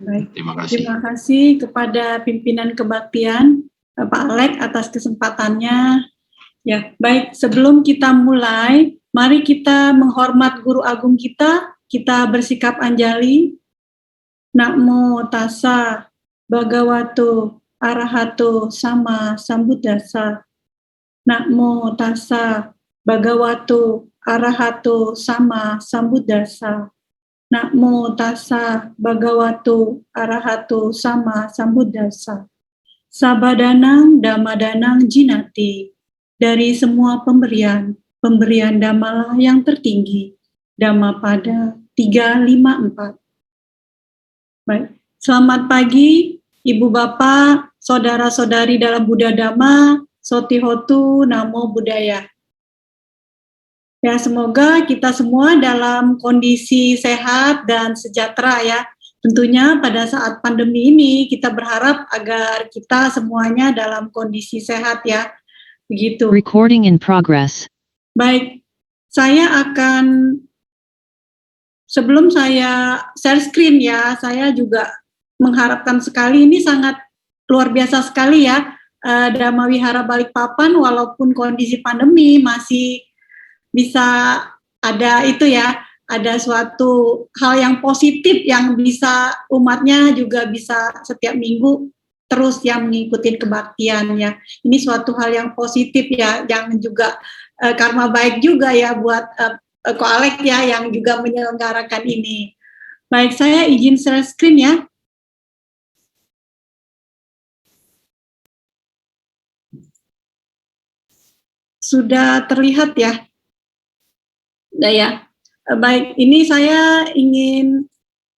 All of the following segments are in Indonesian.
Baik, Terima kasih. terima kasih kepada pimpinan kebaktian, Pak Alek atas kesempatannya. Ya, baik, sebelum kita mulai, mari kita menghormat guru agung kita bersikap anjali. Namo tassa bhagavato arahato sama sambuddhassa. Namo tassa bhagavato arahato sama sambuddhassa. Namo tassa bhagavato arahato sama sambuddhassa. Sabadanang dhammadanang jinati. Dari semua pemberian dhammalah yang tertinggi. Dhammapada 354. Baik. Selamat pagi, Ibu Bapak, saudara-saudari dalam Buddha Dhamma, Sotihotu Namo Buddhaya. Ya, semoga kita semua dalam kondisi sehat dan sejahtera ya. Tentunya pada saat pandemi ini kita berharap agar kita semuanya dalam kondisi sehat ya. Begitu. Recording in progress. Baik, saya akan sebelum saya share screen ya, saya juga mengharapkan sekali ini sangat luar biasa sekali ya. Dhamma Wihara Balikpapan walaupun kondisi pandemi masih bisa ada itu ya, ada suatu hal yang positif yang bisa umatnya juga bisa setiap minggu terus yang mengikuti kebaktian ya. Ini suatu hal yang positif ya, yang juga karma baik juga ya buat Ko Alek ya yang juga menyelenggarakan ini. Baik, saya izin share screen ya. Sudah terlihat ya? Nah ya, baik, ini saya ingin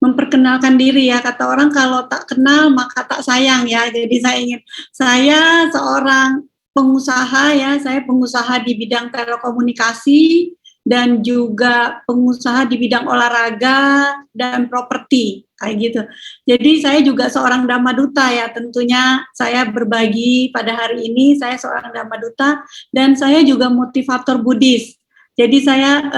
memperkenalkan diri ya, kata orang kalau tak kenal maka tak sayang ya, jadi saya seorang pengusaha ya, saya pengusaha di bidang telekomunikasi dan juga pengusaha di bidang olahraga dan properti, kayak gitu. Jadi saya juga seorang Dhamma Duta ya, tentunya saya berbagi pada hari ini, saya seorang Dhamma Duta dan saya juga motivator Buddhis. Jadi saya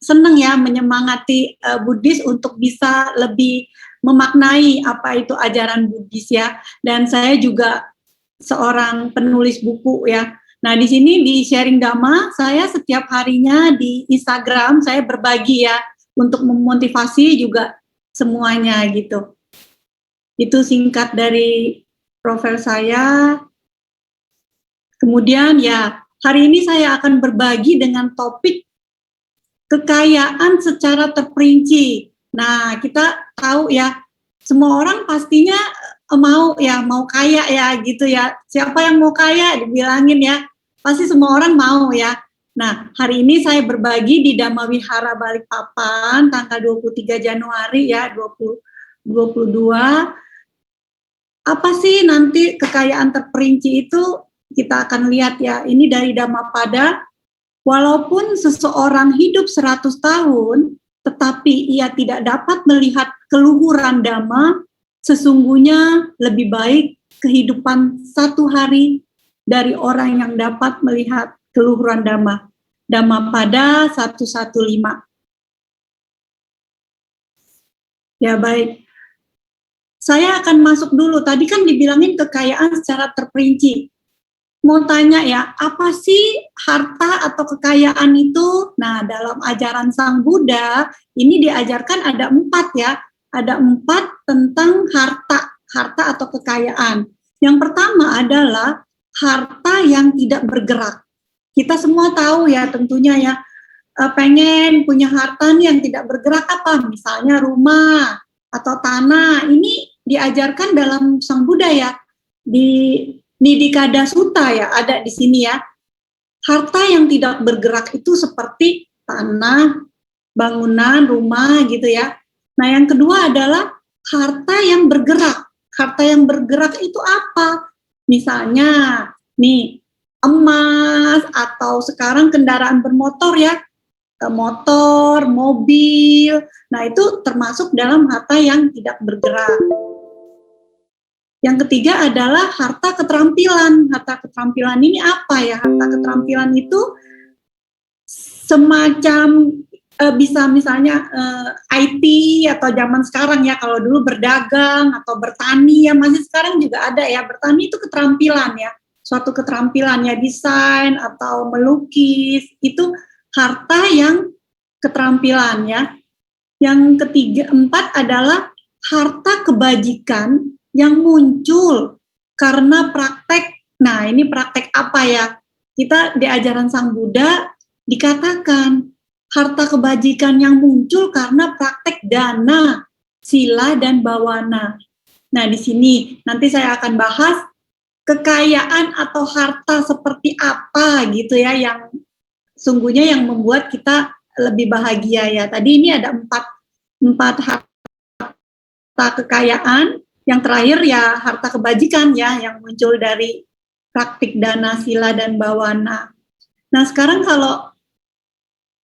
senang ya menyemangati Buddhis untuk bisa lebih memaknai apa itu ajaran Buddhis ya. Dan saya juga seorang penulis buku ya. Nah di sini di sharing Dhamma saya setiap harinya di Instagram saya berbagi ya untuk memotivasi juga semuanya gitu. Itu singkat dari profil saya. Kemudian ya hari ini saya akan berbagi dengan topik kekayaan secara terperinci. Nah, kita tahu ya, semua orang pastinya mau kaya ya gitu ya. Siapa yang mau kaya dibilangin ya, pasti semua orang mau ya. Nah, hari ini saya berbagi di Dhamma Wihara Balikpapan tanggal 23 Januari ya 2022. Apa sih nanti kekayaan terperinci itu? Kita akan lihat ya, ini dari Dhammapada. Walaupun seseorang hidup 100 tahun, tetapi ia tidak dapat melihat keluhuran Dhamma, sesungguhnya lebih baik kehidupan satu hari dari orang yang dapat melihat keluhuran Dhamma. Dhammapada 115. Ya baik. Saya akan masuk dulu. Tadi kan dibilangin kekayaan secara terperinci. Mau tanya ya, apa sih harta atau kekayaan itu? Nah, dalam ajaran Sang Buddha, ini diajarkan ada 4 ya. Ada 4 tentang harta atau kekayaan. Yang pertama adalah harta yang tidak bergerak. Kita semua tahu ya tentunya ya, pengen punya harta yang tidak bergerak apa? Misalnya rumah atau tanah. Ini diajarkan dalam Sang Buddha ya, di Nidikada Sutta ya, ada di sini ya. Harta yang tidak bergerak itu seperti tanah, bangunan, rumah gitu ya. Nah, yang kedua adalah harta yang bergerak. Harta yang bergerak itu apa? Misalnya, nih, emas atau sekarang kendaraan bermotor ya, motor, mobil. Nah, itu termasuk dalam harta yang tidak bergerak. Yang ketiga adalah harta keterampilan. Harta keterampilan ini apa ya? Harta keterampilan itu semacam bisa misalnya IT atau zaman sekarang ya, kalau dulu berdagang atau bertani ya, masih sekarang juga ada ya, bertani itu keterampilan ya, suatu keterampilan ya, desain atau melukis, itu harta yang keterampilan ya. Yang keempat adalah harta kebajikan yang muncul karena praktek. Nah, ini praktek apa ya? Kita di ajaran Sang Buddha dikatakan harta kebajikan yang muncul karena praktek dana, sila, dan bawana. Nah, di sini nanti saya akan bahas kekayaan atau harta seperti apa gitu ya, yang sungguhnya yang membuat kita lebih bahagia ya. Tadi ini ada empat harta kekayaan, yang terakhir ya harta kebajikan ya, yang muncul dari praktik dana, sila, dan bawana. Nah, sekarang kalau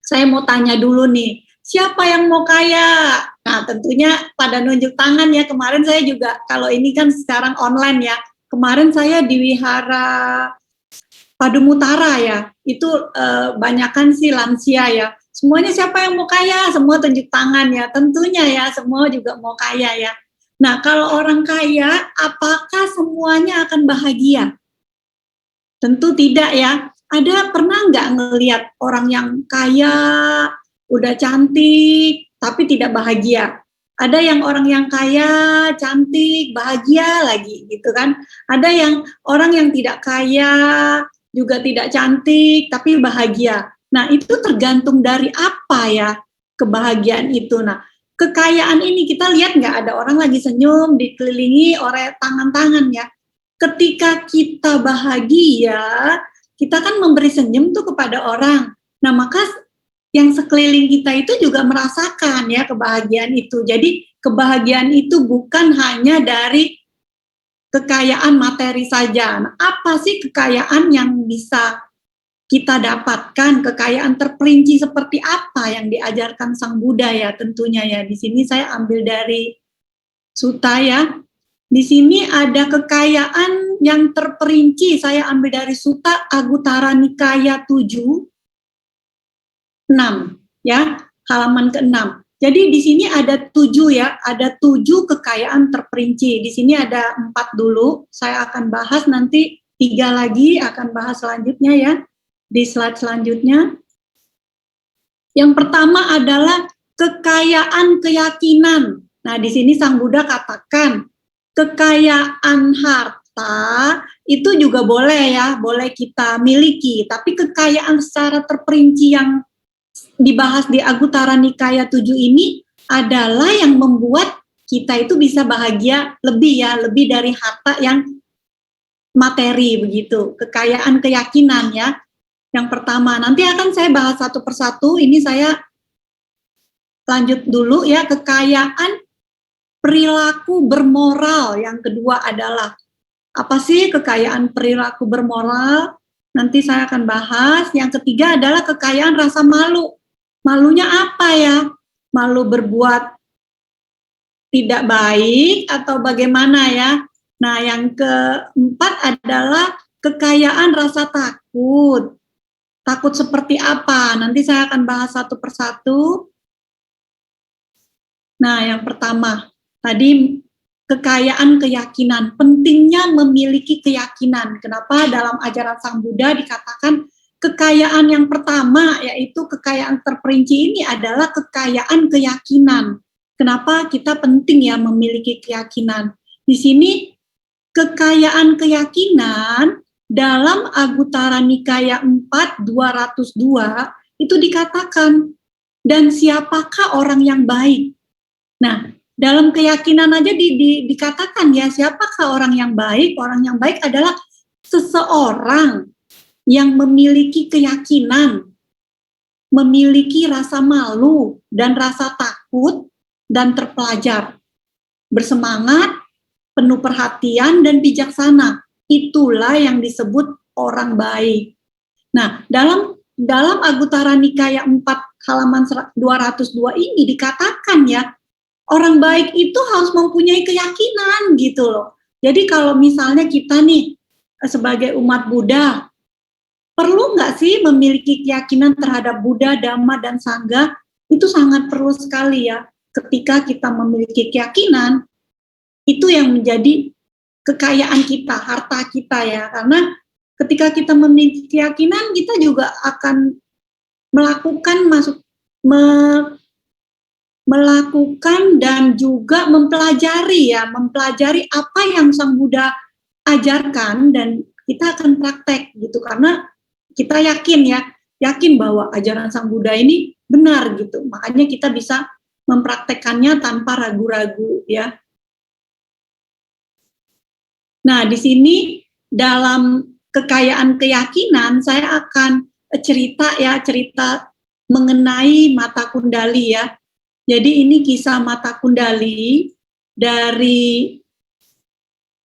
saya mau tanya dulu nih, siapa yang mau kaya? Nah, tentunya pada nunjuk tangan ya. Kemarin saya juga, kalau ini kan sekarang online ya. Kemarin saya di Wihara Padumutara ya, itu banyakan sih lansia ya. Semuanya siapa yang mau kaya? Semua tunjuk tangan ya. Tentunya ya, semua juga mau kaya ya. Nah, kalau orang kaya, apakah semuanya akan bahagia? Tentu tidak ya. Ada pernah nggak ngelihat orang yang kaya, udah cantik, tapi tidak bahagia? Ada yang orang yang kaya, cantik, bahagia lagi gitu kan. Ada yang orang yang tidak kaya, juga tidak cantik, tapi bahagia. Nah, itu tergantung dari apa ya kebahagiaan itu. Nah, kekayaan ini kita lihat nggak ada orang lagi senyum, dikelilingi oleh tangan-tangan ya. Ketika kita bahagia, kita kan memberi senyum tuh kepada orang. Nah, maka yang sekeliling kita itu juga merasakan ya kebahagiaan itu. Jadi kebahagiaan itu bukan hanya dari kekayaan materi saja. Nah, apa sih kekayaan yang bisa kita dapatkan? Kekayaan terperinci seperti apa yang diajarkan Sang Buddha ya tentunya ya. Di sini saya ambil dari Sutta ya. Di sini ada kekayaan yang terperinci, saya ambil dari Sutta Anguttara Nikaya 7, 6, ya, halaman ke-6. Jadi di sini ada 7 ya, ada 7 kekayaan terperinci. Di sini ada 4 dulu, saya akan bahas nanti 3 lagi, akan bahas selanjutnya ya, di slide selanjutnya. Yang pertama adalah kekayaan keyakinan. Nah, di sini Sang Buddha katakan, kekayaan harta itu juga boleh ya, boleh kita miliki, tapi kekayaan secara terperinci yang dibahas di Anguttara Nikaya 7 ini adalah yang membuat kita itu bisa bahagia lebih ya, lebih dari harta yang materi begitu, kekayaan keyakinan ya. Yang pertama, nanti akan saya bahas satu persatu, ini saya lanjut dulu ya, kekayaan perilaku bermoral. Yang kedua adalah apa sih kekayaan perilaku bermoral? Nanti saya akan bahas. Yang ketiga adalah kekayaan rasa malu. Malunya apa ya? Malu berbuat tidak baik atau bagaimana ya? Nah, yang keempat adalah kekayaan rasa takut. Takut seperti apa? Nanti saya akan bahas satu persatu. Nah, yang pertama, tadi kekayaan keyakinan, pentingnya memiliki keyakinan. Kenapa dalam ajaran Sang Buddha dikatakan kekayaan yang pertama, yaitu kekayaan terperinci ini adalah kekayaan keyakinan. Kenapa kita penting ya memiliki keyakinan? Di sini kekayaan keyakinan dalam Anguttara Nikaya 4, 202 itu dikatakan, dan siapakah orang yang baik? Nah, dalam keyakinan aja dikatakan ya, siapakah orang yang baik? Orang yang baik adalah seseorang yang memiliki keyakinan, memiliki rasa malu dan rasa takut dan terpelajar, bersemangat, penuh perhatian dan bijaksana. Itulah yang disebut orang baik. Nah, dalam Anguttara Nikaya 4 halaman 202 ini dikatakan ya, orang baik itu harus mempunyai keyakinan gitu loh. Jadi kalau misalnya kita nih sebagai umat Buddha, perlu nggak sih memiliki keyakinan terhadap Buddha, Dhamma, dan Sangha? itu sangat perlu sekali ya. Ketika kita memiliki keyakinan, itu yang menjadi kekayaan kita, harta kita ya. Karena ketika kita memiliki keyakinan, kita juga akan melakukan melakukan dan juga mempelajari apa yang Sang Buddha ajarkan, dan kita akan praktek gitu, karena kita yakin bahwa ajaran Sang Buddha ini benar gitu. Makanya kita bisa mempraktekkannya tanpa ragu-ragu ya. Nah, di sini dalam kekayaan keyakinan saya akan cerita mengenai mata kundali ya. Jadi ini kisah mata kundali. Dari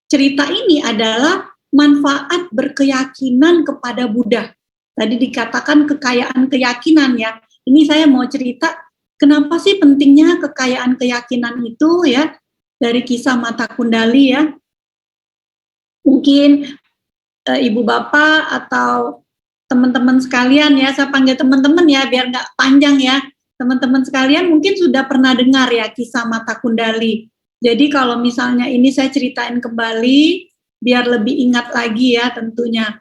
cerita ini adalah manfaat berkeyakinan kepada Buddha. Tadi dikatakan kekayaan keyakinan ya. Ini saya mau cerita kenapa sih pentingnya kekayaan keyakinan itu ya, dari kisah mata kundali ya. Mungkin ibu bapak atau teman-teman sekalian ya, saya panggil teman-teman ya biar nggak panjang ya. Teman-teman sekalian mungkin sudah pernah dengar ya kisah mata kundali. Jadi kalau misalnya ini saya ceritain kembali biar lebih ingat lagi ya tentunya.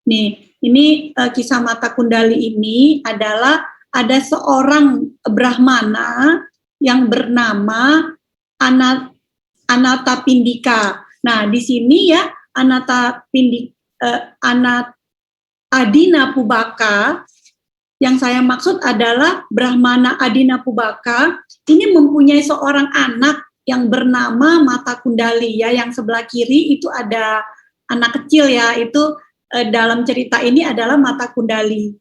Nih, ini kisah mata kundali ini adalah ada seorang Brahmana yang bernama Anathapindika. Nah, di sini ya Adinapubaka, yang saya maksud adalah Brahmana Adinapubaka, ini mempunyai seorang anak yang bernama Mata Kundali ya, yang sebelah kiri itu ada anak kecil ya, itu dalam cerita ini adalah Mata Kundali.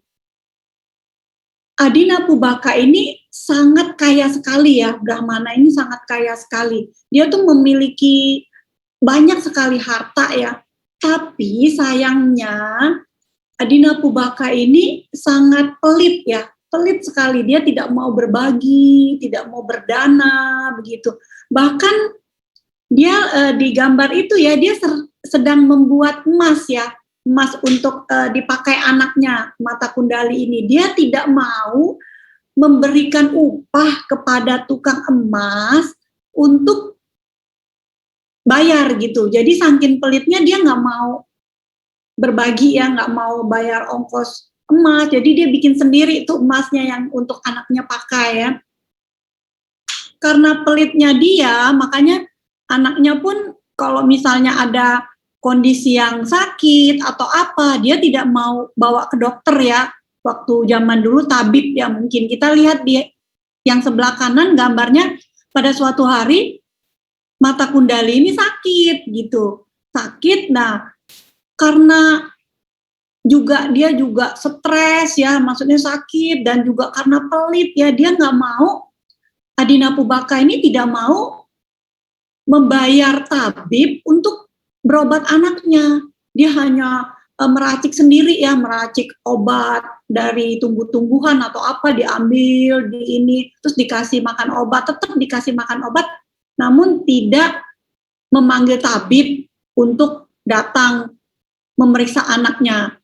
Adinapubaka ini sangat kaya sekali ya, Brahmana ini sangat kaya sekali. Dia tuh memiliki banyak sekali harta ya, tapi sayangnya Adinapubaka ini sangat pelit ya, pelit sekali. Dia tidak mau berbagi, tidak mau berdana begitu. Bahkan dia di gambar itu ya, dia sedang membuat emas ya, emas untuk dipakai anaknya Mata Kundali ini. Dia tidak mau memberikan upah kepada tukang emas untuk bayar gitu. Jadi saking pelitnya dia nggak mau berbagi ya, nggak mau bayar ongkos emas. Jadi dia bikin sendiri itu emasnya yang untuk anaknya pakai ya. Karena pelitnya dia, makanya anaknya pun kalau misalnya ada kondisi yang sakit atau apa, dia tidak mau bawa ke dokter ya. Waktu zaman dulu tabib ya, mungkin kita lihat di yang sebelah kanan gambarnya, pada suatu hari Mata Kundali ini sakit gitu, sakit. Nah, karena dia juga stres ya, maksudnya sakit, dan juga karena pelit ya, dia nggak mau, Adinapubaka ini tidak mau membayar tabib untuk berobat anaknya. Dia hanya meracik sendiri ya, meracik obat dari tumbuh-tumbuhan atau apa, diambil di ini, terus dikasih makan obat, tetap dikasih makan obat, namun tidak memanggil tabib untuk datang memeriksa anaknya.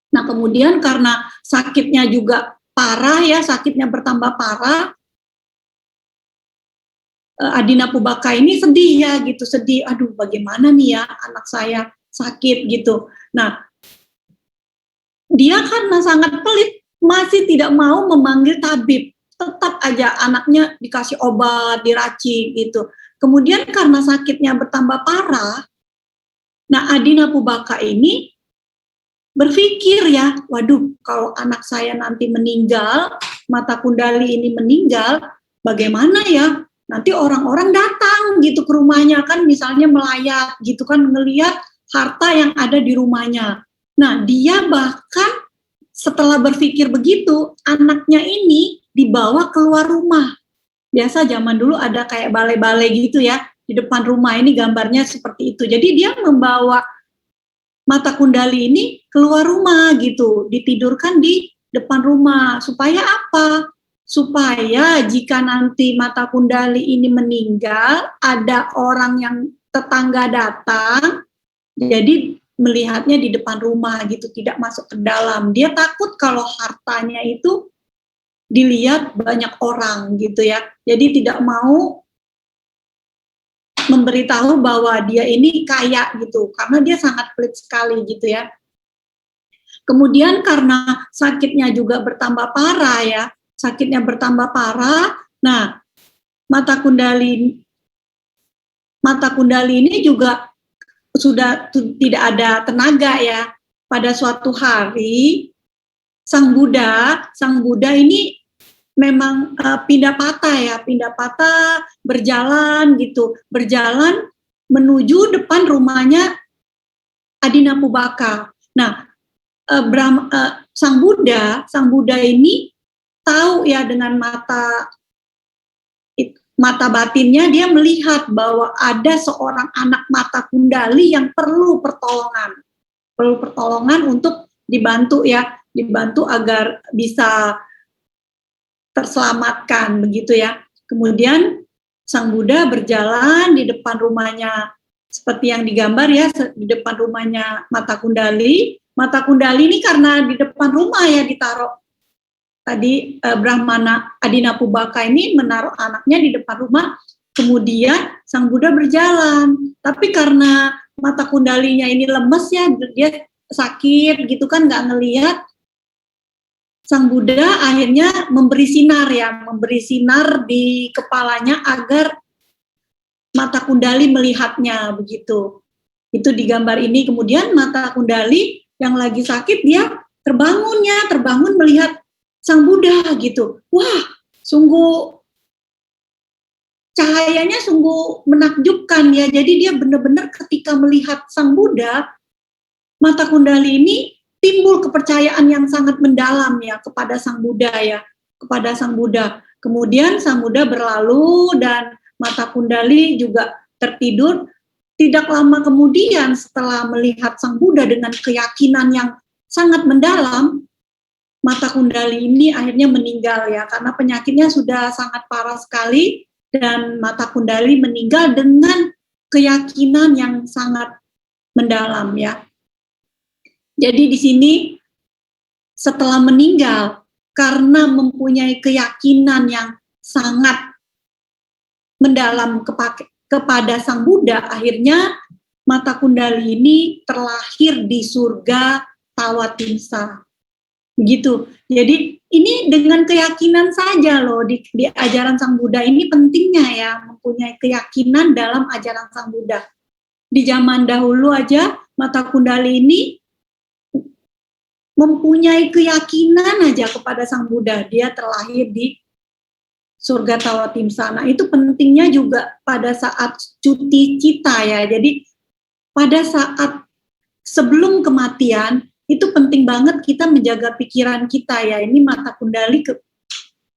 Nah, kemudian karena sakitnya juga parah ya, sakitnya bertambah parah, Adinapubaka ini sedih ya gitu, sedih, aduh bagaimana nih ya anak saya sakit gitu. Nah, dia karena sangat pelit masih tidak mau memanggil tabib, tetap aja anaknya dikasih obat, diracik gitu. Kemudian karena sakitnya bertambah parah, nah Adinapubaka ini berpikir ya, waduh kalau anak saya nanti meninggal, Mata Kundali ini meninggal, bagaimana ya? Nanti orang-orang datang gitu ke rumahnya kan, misalnya melayat gitu kan, ngelihat harta yang ada di rumahnya. Nah, dia bahkan setelah berpikir begitu, anaknya ini dibawa keluar rumah. Biasa zaman dulu ada kayak balai-balai gitu ya, di depan rumah, ini gambarnya seperti itu. Jadi dia membawa Mata Kundali ini keluar rumah gitu, ditidurkan di depan rumah. Supaya apa? Supaya jika nanti Mata Kundali ini meninggal, ada orang yang tetangga datang, jadi melihatnya di depan rumah gitu, tidak masuk ke dalam. Dia takut kalau hartanya itu dilihat banyak orang gitu ya. Jadi tidak mau memberitahu bahwa dia ini kaya gitu, karena dia sangat pelit sekali gitu ya. Kemudian karena sakitnya juga bertambah parah ya, sakitnya bertambah parah. Nah, mata kundali ini juga sudah tidak ada tenaga ya. Pada suatu hari Sang Buddha ini memang pindah patah berjalan gitu, berjalan menuju depan rumahnya Adinapubaka. Nah, Sang Buddha ini tahu ya dengan mata batinnya, dia melihat bahwa ada seorang anak mata kundali yang perlu pertolongan untuk dibantu agar bisa terselamatkan begitu ya. Kemudian Sang Buddha berjalan di depan rumahnya seperti yang digambar ya, di depan rumahnya mata kundali. Mata kundali ini karena di depan rumah ya ditaruh. Tadi Brahmana Adinapubaka ini menaruh anaknya di depan rumah, kemudian Sang Buddha berjalan. Tapi karena mata kundalinya ini lemes ya, dia sakit gitu kan, nggak ngelihat. Sang Buddha akhirnya memberi sinar di kepalanya agar mata kundali melihatnya begitu. Itu digambar ini. Kemudian mata kundali yang lagi sakit dia terbangun melihat Sang Buddha gitu. Wah, sungguh cahayanya sungguh menakjubkan ya. Jadi dia benar-benar ketika melihat Sang Buddha, mata kundali ini timbul kepercayaan yang sangat mendalam ya kepada Sang Buddha ya, kepada Sang Buddha. Kemudian Sang Buddha berlalu dan mata kundali juga tertidur. Tidak lama kemudian setelah melihat Sang Buddha dengan keyakinan yang sangat mendalam, mata kundali ini akhirnya meninggal ya, karena penyakitnya sudah sangat parah sekali dan mata kundali meninggal dengan keyakinan yang sangat mendalam ya. Jadi di sini setelah meninggal karena mempunyai keyakinan yang sangat mendalam kepada Sang Buddha, akhirnya mata kundali ini terlahir di surga Tawatimsa. Begitu. Jadi ini dengan keyakinan saja loh di ajaran Sang Buddha ini pentingnya ya, mempunyai keyakinan dalam ajaran Sang Buddha. Di zaman dahulu aja mata kundali ini mempunyai keyakinan aja kepada Sang Buddha, dia terlahir di surga Tawatimsa. Nah, itu pentingnya juga pada saat cuti cita ya. Jadi pada saat sebelum kematian itu penting banget kita menjaga pikiran kita ya. Ini mata kundali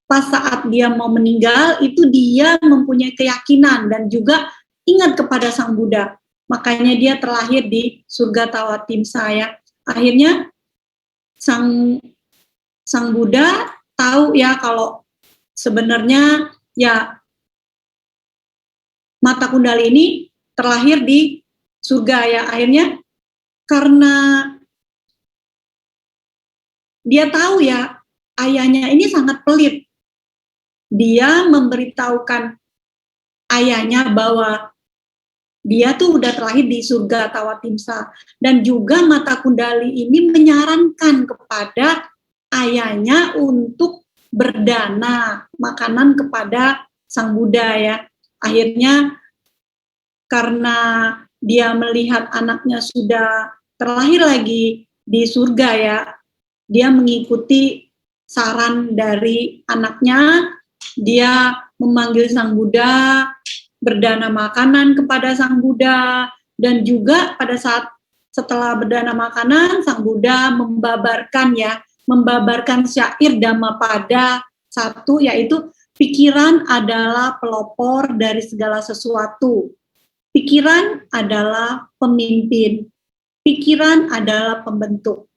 pas saat dia mau meninggal itu dia mempunyai keyakinan dan juga ingat kepada Sang Buddha. Makanya dia terlahir di surga Tawatimsa ya. Akhirnya Sang Buddha tahu ya kalau sebenarnya ya mata kundali ini terlahir di surga ya. Akhirnya karena dia tahu ya ayahnya ini sangat pelit, dia memberitahukan ayahnya bahwa dia tuh udah terlahir di surga Tawatimsa, dan juga mata kundali ini menyarankan kepada ayahnya untuk berdana makanan kepada Sang Buddha ya. Akhirnya karena dia melihat anaknya sudah terlahir lagi di surga ya, dia mengikuti saran dari anaknya, dia memanggil Sang Buddha, berdana makanan kepada Sang Buddha, dan juga pada saat setelah berdana makanan, Sang Buddha membabarkan syair Dhammapada 1, yaitu pikiran adalah pelopor dari segala sesuatu. Pikiran adalah pemimpin. Pikiran adalah pembentuk.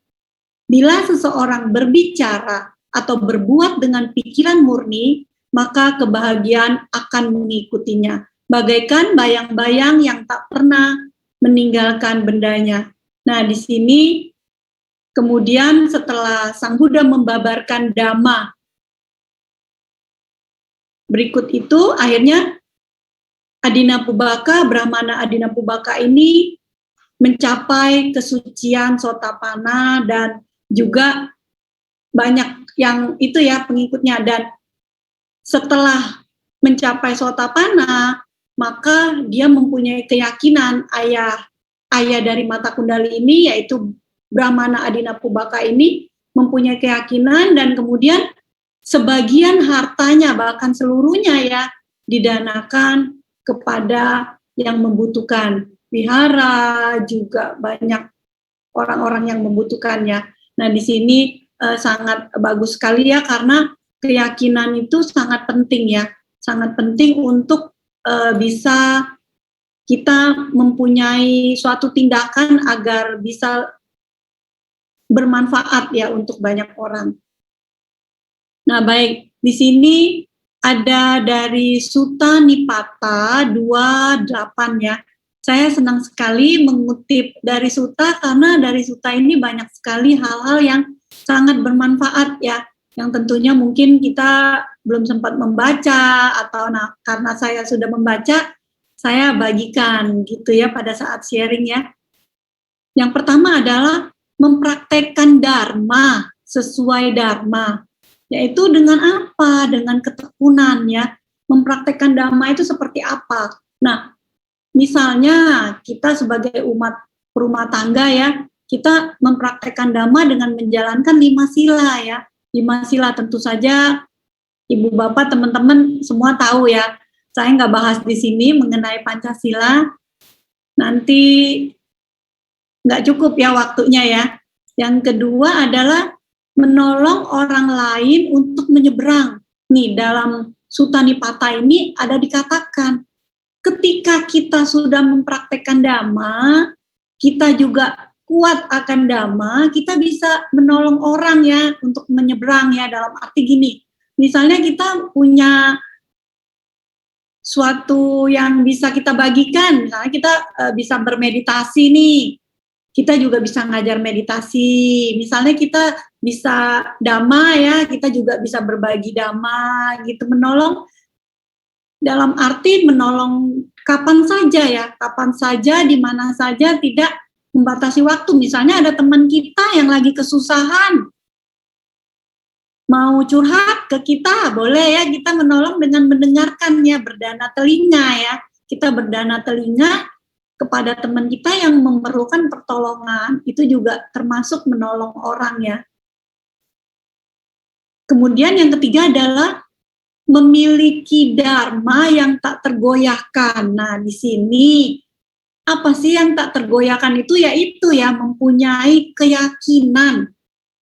Bila seseorang berbicara atau berbuat dengan pikiran murni, maka kebahagiaan akan mengikutinya. Bagaikan bayang-bayang yang tak pernah meninggalkan bendanya. Nah, di sini kemudian setelah Sang Buddha membabarkan Dhamma berikut itu akhirnya Adinapubaka, Brahmana Adinapubaka ini mencapai kesucian Sotapanna dan juga banyak yang itu ya pengikutnya. Dan setelah mencapai Sotapanna, maka dia mempunyai keyakinan ayah dari mata kundali ini, yaitu Brahmana Adinapubaka ini mempunyai keyakinan, dan kemudian sebagian hartanya bahkan seluruhnya ya didanakan kepada yang membutuhkan. Wihara juga banyak orang-orang yang membutuhkannya. Nah, di sini sangat bagus sekali ya, karena keyakinan itu sangat penting ya, sangat penting untuk bisa kita mempunyai suatu tindakan agar bisa bermanfaat ya untuk banyak orang. Nah, baik, di sini ada dari Sutta Nipata 28 ya. Saya senang sekali mengutip dari Sutta, karena dari Sutta ini banyak sekali hal-hal yang sangat bermanfaat ya, yang tentunya mungkin kita belum sempat membaca, atau karena saya sudah membaca, saya bagikan gitu ya pada saat sharing ya. Yang pertama adalah mempraktekkan dharma sesuai dharma, yaitu dengan apa? Dengan ketekunan ya. Mempraktekkan dharma itu seperti apa? Nah, misalnya kita sebagai umat rumah tangga ya, kita mempraktekkan dhamma dengan menjalankan 5 sila ya. 5 sila tentu saja ibu bapak teman-teman semua tahu ya. Saya nggak bahas di sini mengenai Pancasila, nanti nggak cukup ya waktunya ya. Yang kedua adalah menolong orang lain untuk menyeberang. Nih, dalam Sutta Nipata ini ada dikatakan, ketika kita sudah mempraktekkan dhamma, kita juga kuat akan dhamma, kita bisa menolong orang ya untuk menyeberang ya, dalam arti gini. Misalnya kita punya suatu yang bisa kita bagikan, misalnya kita bisa bermeditasi nih, kita juga bisa ngajar meditasi. Misalnya kita bisa dhamma ya, kita juga bisa berbagi dhamma gitu, menolong dalam arti menolong kapan saja ya, kapan saja, di mana saja, tidak membatasi waktu. Misalnya ada teman kita yang lagi kesusahan, mau curhat ke kita, boleh ya, kita menolong dengan mendengarkan ya, berdana telinga ya. Kita berdana telinga kepada teman kita yang memerlukan pertolongan, itu juga termasuk menolong orang ya. Kemudian yang ketiga adalah memiliki dharma yang tak tergoyahkan. Nah, di sini apa sih yang tak tergoyahkan itu? Yaitu ya mempunyai keyakinan.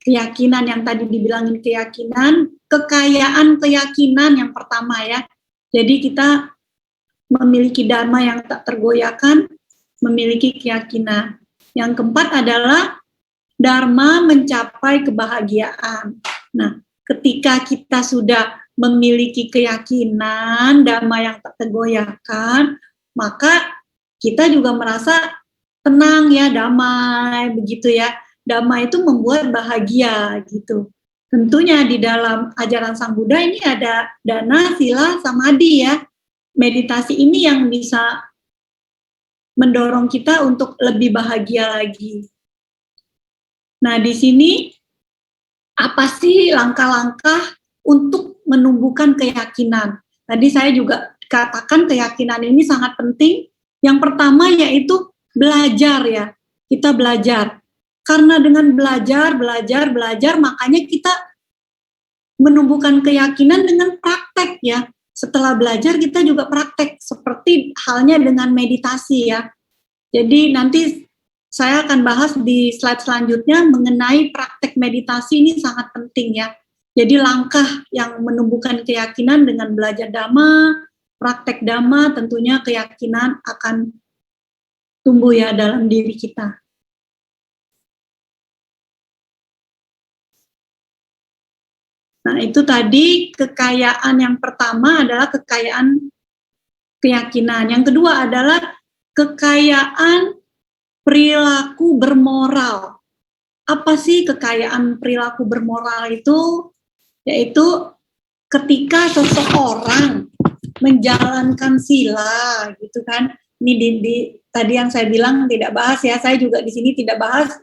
Keyakinan yang tadi dibilangin keyakinan, kekayaan keyakinan yang pertama ya. Jadi kita memiliki dharma yang tak tergoyahkan, memiliki keyakinan. Yang keempat adalah dharma mencapai kebahagiaan. Nah, ketika kita sudah memiliki keyakinan dhamma yang tak tergoyahkan, maka kita juga merasa tenang ya, damai begitu ya. Dhamma itu membuat bahagia gitu. Tentunya di dalam ajaran Sang Buddha ini ada dana, sila, samadhi ya. Meditasi ini yang bisa mendorong kita untuk lebih bahagia lagi. Nah, di sini apa sih langkah-langkah untuk menumbuhkan keyakinan? Tadi saya juga katakan keyakinan ini sangat penting. Yang pertama yaitu belajar ya. Kita belajar. Karena dengan belajar, makanya kita menumbuhkan keyakinan dengan praktek ya. Setelah belajar kita juga praktek, seperti halnya dengan meditasi ya. Jadi nanti saya akan bahas di slide selanjutnya mengenai praktek meditasi, ini sangat penting ya. Jadi langkah yang menumbuhkan keyakinan dengan belajar dhamma, praktek dhamma, tentunya keyakinan akan tumbuh ya dalam diri kita. Nah, itu tadi kekayaan yang pertama adalah kekayaan keyakinan. Yang kedua adalah kekayaan perilaku bermoral. Apa sih kekayaan perilaku bermoral itu? Yaitu ketika seseorang menjalankan sila gitu kan. Ini tadi yang saya bilang tidak bahas ya, saya juga di sini tidak bahas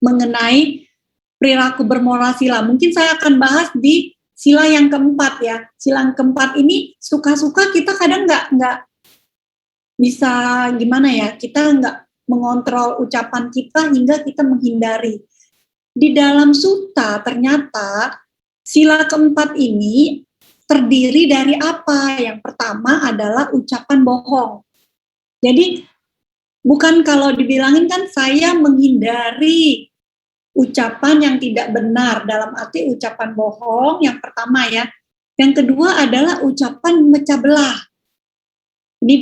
mengenai perilaku bermoral sila. Mungkin saya akan bahas di sila yang keempat ya. Sila yang keempat ini suka-suka kita kadang nggak bisa gimana ya, kita nggak mengontrol ucapan kita hingga kita menghindari. Di dalam sutta ternyata sila keempat ini terdiri dari apa? Yang pertama adalah ucapan bohong. Jadi bukan kalau dibilangin kan saya menghindari ucapan yang tidak benar, dalam arti ucapan bohong yang pertama ya. Yang kedua adalah ucapan memecah belah. Ini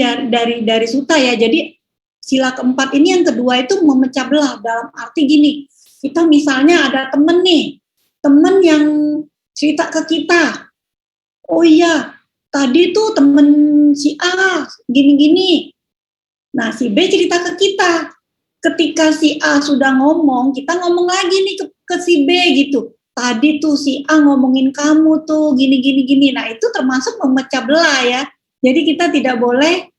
dari sutta ya. Jadi sila keempat ini yang kedua itu memecah belah, dalam arti gini. Kita misalnya ada temen nih, temen yang cerita ke kita, oh iya tadi tuh temen si A gini-gini. Nah si B cerita ke kita, ketika si A sudah ngomong, kita ngomong lagi nih ke si B gitu. Tadi tuh si A ngomongin kamu tuh gini-gini. Nah itu termasuk memecah belah ya. Jadi kita tidak boleh,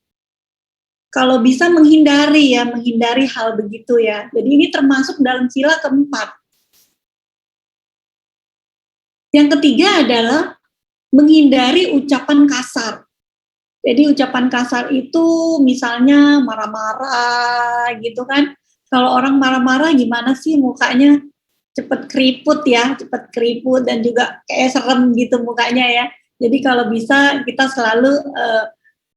kalau bisa menghindari hal begitu ya. Jadi ini termasuk dalam sila keempat. Yang ketiga adalah menghindari ucapan kasar. Jadi ucapan kasar itu misalnya marah-marah gitu kan. Kalau orang marah-marah gimana sih mukanya, cepet keriput ya, cepet keriput dan juga kayak serem gitu mukanya ya. Jadi kalau bisa kita selalu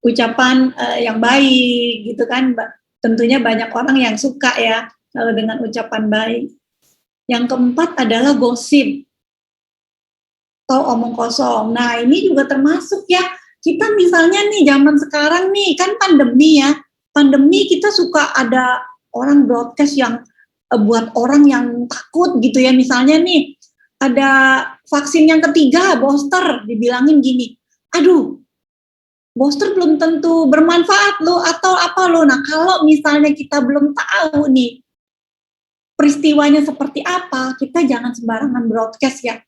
ucapan yang baik gitu kan. Tentunya banyak orang yang suka ya kalau dengan ucapan baik. Yang keempat adalah gosip atau omong kosong. Nah ini juga termasuk ya. Kita misalnya nih zaman sekarang nih kan pandemi ya, pandemi kita suka ada orang broadcast yang buat orang yang takut gitu ya, misalnya nih ada vaksin yang ketiga booster dibilangin gini, aduh booster belum tentu bermanfaat loh atau apa loh. Nah kalau misalnya kita belum tahu nih peristiwanya seperti apa, kita jangan sembarangan broadcast ya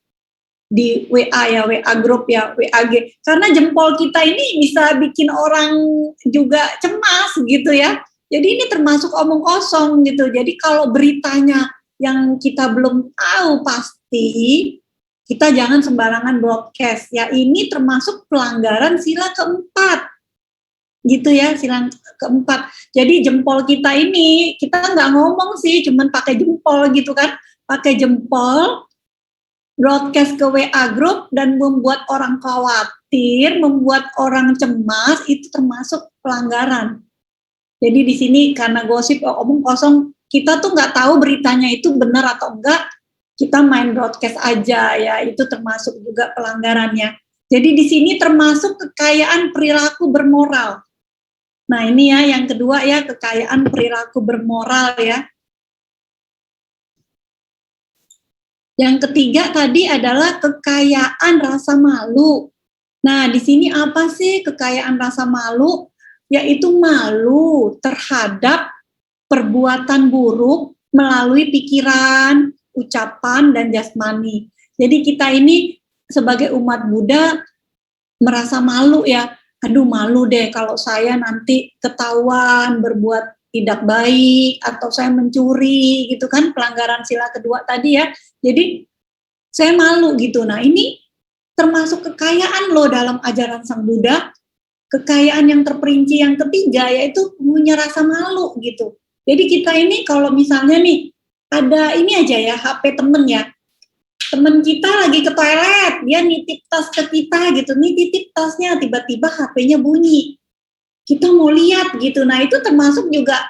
di WA ya, WA grup ya, WAG. Karena jempol kita ini bisa bikin orang juga cemas gitu ya. Jadi ini termasuk omong kosong gitu. Jadi kalau beritanya yang kita belum tahu pasti, kita jangan sembarangan broadcast ya. Ini termasuk pelanggaran sila keempat. Gitu ya, sila keempat. Jadi jempol kita ini, kita nggak ngomong sih, cuman pakai jempol gitu kan. Pakai jempol, broadcast ke WA group dan membuat orang khawatir, membuat orang cemas, itu termasuk pelanggaran. Jadi di sini karena gosip omong kosong, kita tuh nggak tahu beritanya itu benar atau enggak, kita main broadcast aja ya, itu termasuk juga pelanggarannya. Jadi di sini termasuk kekayaan perilaku bermoral. Nah ini ya yang kedua ya, kekayaan perilaku bermoral ya. Yang ketiga tadi adalah kekayaan rasa malu. Nah, di sini apa sih kekayaan rasa malu? Yaitu malu terhadap perbuatan buruk melalui pikiran, ucapan, dan jasmani. Jadi kita ini sebagai umat Buddha merasa malu ya. Aduh malu deh kalau saya nanti ketahuan berbuat tidak baik atau saya mencuri gitu kan, pelanggaran sila kedua tadi ya. Jadi saya malu gitu. Nah ini termasuk kekayaan loh dalam ajaran Sang Buddha. Kekayaan yang terperinci yang ketiga yaitu punya rasa malu gitu. Jadi kita ini kalau misalnya nih ada ini aja ya, HP temen ya, temen kita lagi ke toilet, dia nitip tas ke kita gitu, nih titip tasnya, tiba-tiba HP-nya bunyi. Kita mau lihat gitu. Nah itu termasuk juga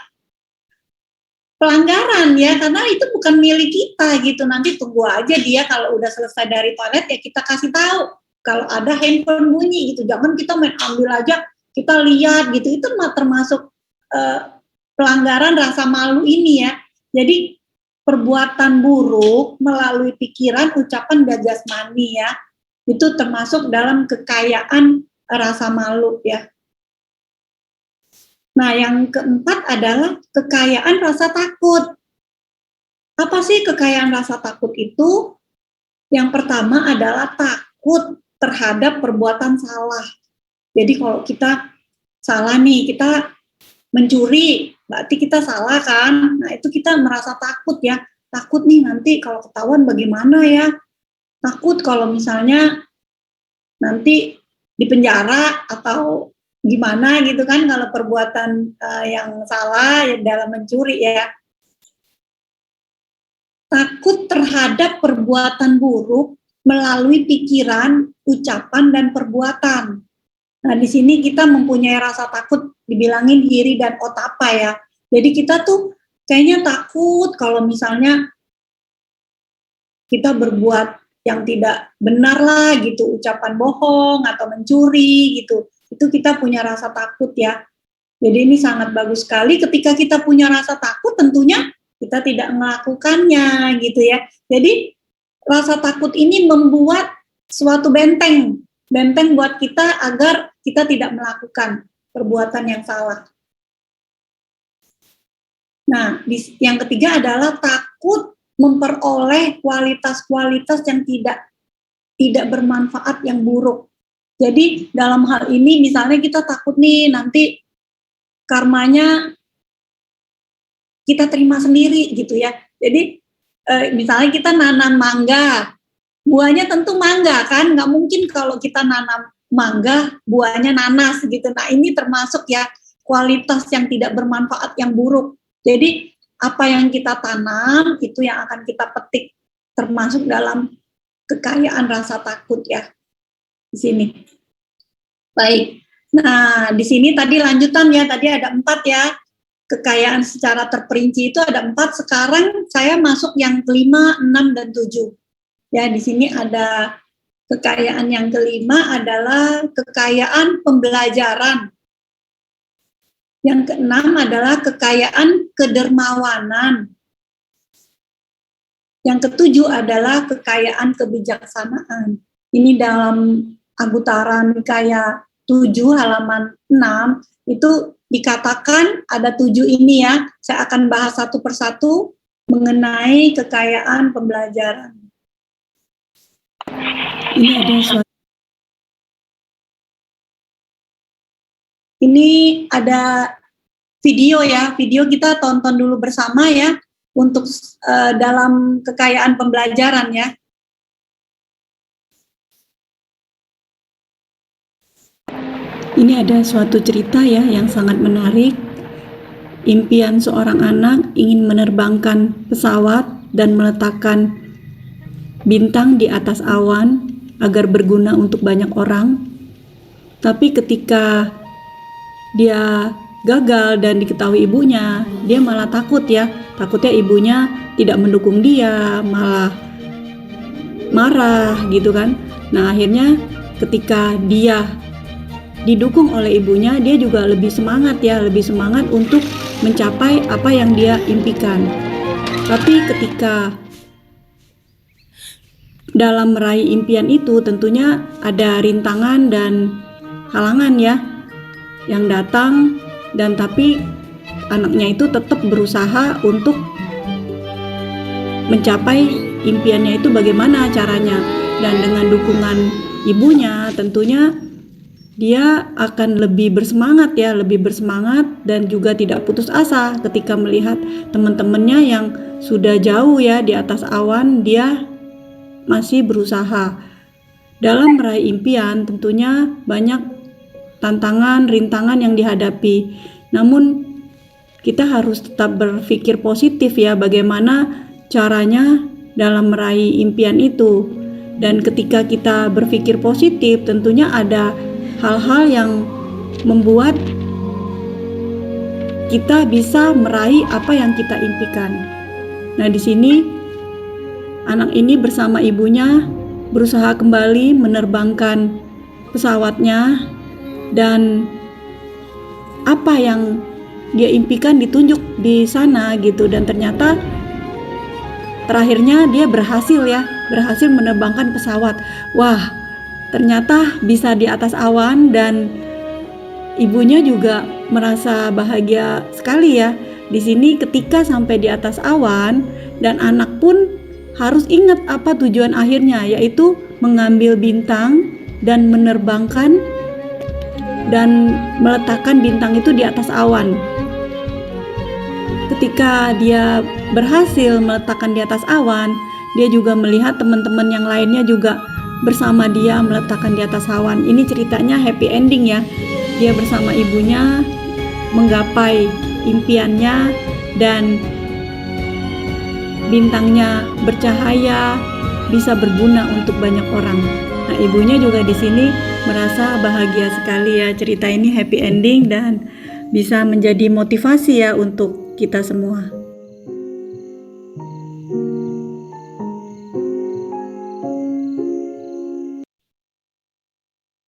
pelanggaran ya, karena itu bukan milik kita gitu. Nanti tunggu aja dia kalau udah selesai dari toilet ya kita kasih tahu kalau ada handphone bunyi gitu. Jangan kita main ambil aja, kita lihat gitu. Itu termasuk pelanggaran rasa malu ini ya. Jadi perbuatan buruk melalui pikiran, ucapan, dan jasmani ya, itu termasuk dalam kekayaan rasa malu ya. Nah, yang keempat adalah kekayaan rasa takut. Apa sih kekayaan rasa takut itu? Yang pertama adalah takut terhadap perbuatan salah. Jadi kalau kita salah nih, kita mencuri, berarti kita salah kan? Nah itu kita merasa takut ya, takut nih nanti kalau ketahuan bagaimana ya, takut kalau misalnya nanti di penjara atau gimana gitu kan kalau perbuatan yang salah ya, dalam mencuri ya. Takut terhadap perbuatan buruk melalui pikiran, ucapan, dan perbuatan. Nah, di sini kita mempunyai rasa takut, dibilangin hiri dan otapa ya. Jadi kita tuh kayaknya takut kalau misalnya kita berbuat yang tidak benar lah gitu, ucapan bohong atau mencuri gitu. Itu kita punya rasa takut ya. Jadi ini sangat bagus sekali ketika kita punya rasa takut, tentunya kita tidak melakukannya gitu ya. Jadi rasa takut ini membuat suatu benteng buat kita agar kita tidak melakukan perbuatan yang salah. Nah, yang ketiga adalah takut memperoleh kualitas-kualitas yang tidak bermanfaat, yang buruk. Jadi dalam hal ini misalnya kita takut nih nanti karmanya kita terima sendiri gitu ya. Jadi misalnya kita nanam mangga, buahnya tentu mangga kan, nggak mungkin kalau kita nanam mangga buahnya nanas gitu. Nah ini termasuk ya kualitas yang tidak bermanfaat, yang buruk. Jadi apa yang kita tanam itu yang akan kita petik, termasuk dalam kekayaan rasa takut ya di sini. Baik, nah di sini tadi lanjutan ya, tadi ada 4 ya, kekayaan secara terperinci itu ada 4. Sekarang saya masuk yang kelima, 6, dan 7. Ya, di sini ada kekayaan yang kelima adalah kekayaan pembelajaran. Yang keenam adalah kekayaan kedermawanan. Yang ketujuh adalah kekayaan kebijaksanaan. Ini dalam Anggutara Nikaya 7 halaman 6 itu dikatakan ada 7 ini ya. Saya akan bahas satu persatu mengenai kekayaan pembelajaran. Ini ada suatu. Ini ada video ya, video kita tonton dulu bersama ya untuk dalam kekayaan pembelajaran ya. Ini ada suatu cerita ya yang sangat menarik. Impian seorang anak ingin menerbangkan pesawat dan meletakkan bintang di atas awan agar berguna untuk banyak orang. Tapi ketika dia gagal dan diketahui ibunya, dia malah takut ya. Takutnya ibunya tidak mendukung dia, malah marah gitu kan. Nah akhirnya ketika dia didukung oleh ibunya, dia juga lebih semangat ya, lebih semangat untuk mencapai apa yang dia impikan. Tapi ketika dalam meraih impian itu tentunya ada rintangan dan halangan ya yang datang, dan tapi anaknya itu tetap berusaha untuk mencapai impiannya itu bagaimana caranya. Dan dengan dukungan ibunya tentunya dia akan lebih bersemangat ya, lebih bersemangat dan juga tidak putus asa ketika melihat teman-temannya yang sudah jauh ya di atas awan, dia masih berusaha. Dalam meraih impian tentunya banyak tantangan, rintangan yang dihadapi. Namun kita harus tetap berpikir positif ya, bagaimana caranya dalam meraih impian itu. Dan ketika kita berpikir positif, tentunya ada hal-hal yang membuat kita bisa meraih apa yang kita impikan. Nah, di sini anak ini bersama ibunya berusaha kembali menerbangkan pesawatnya, dan apa yang dia impikan ditunjuk di sana gitu. Dan ternyata terakhirnya dia berhasil menerbangkan pesawat. Wah, ternyata bisa di atas awan, dan ibunya juga merasa bahagia sekali ya. Di sini ketika sampai di atas awan, dan anak pun harus ingat apa tujuan akhirnya, yaitu mengambil bintang dan menerbangkan dan meletakkan bintang itu di atas awan. Ketika dia berhasil meletakkan di atas awan, dia juga melihat teman-teman yang lainnya juga bersama dia meletakkan di atas awan. Ini ceritanya happy ending ya. Dia bersama ibunya menggapai impiannya dan bintangnya bercahaya, bisa berguna untuk banyak orang. Nah, ibunya juga di sini merasa bahagia sekali ya. Cerita ini happy ending dan bisa menjadi motivasi ya untuk kita semua.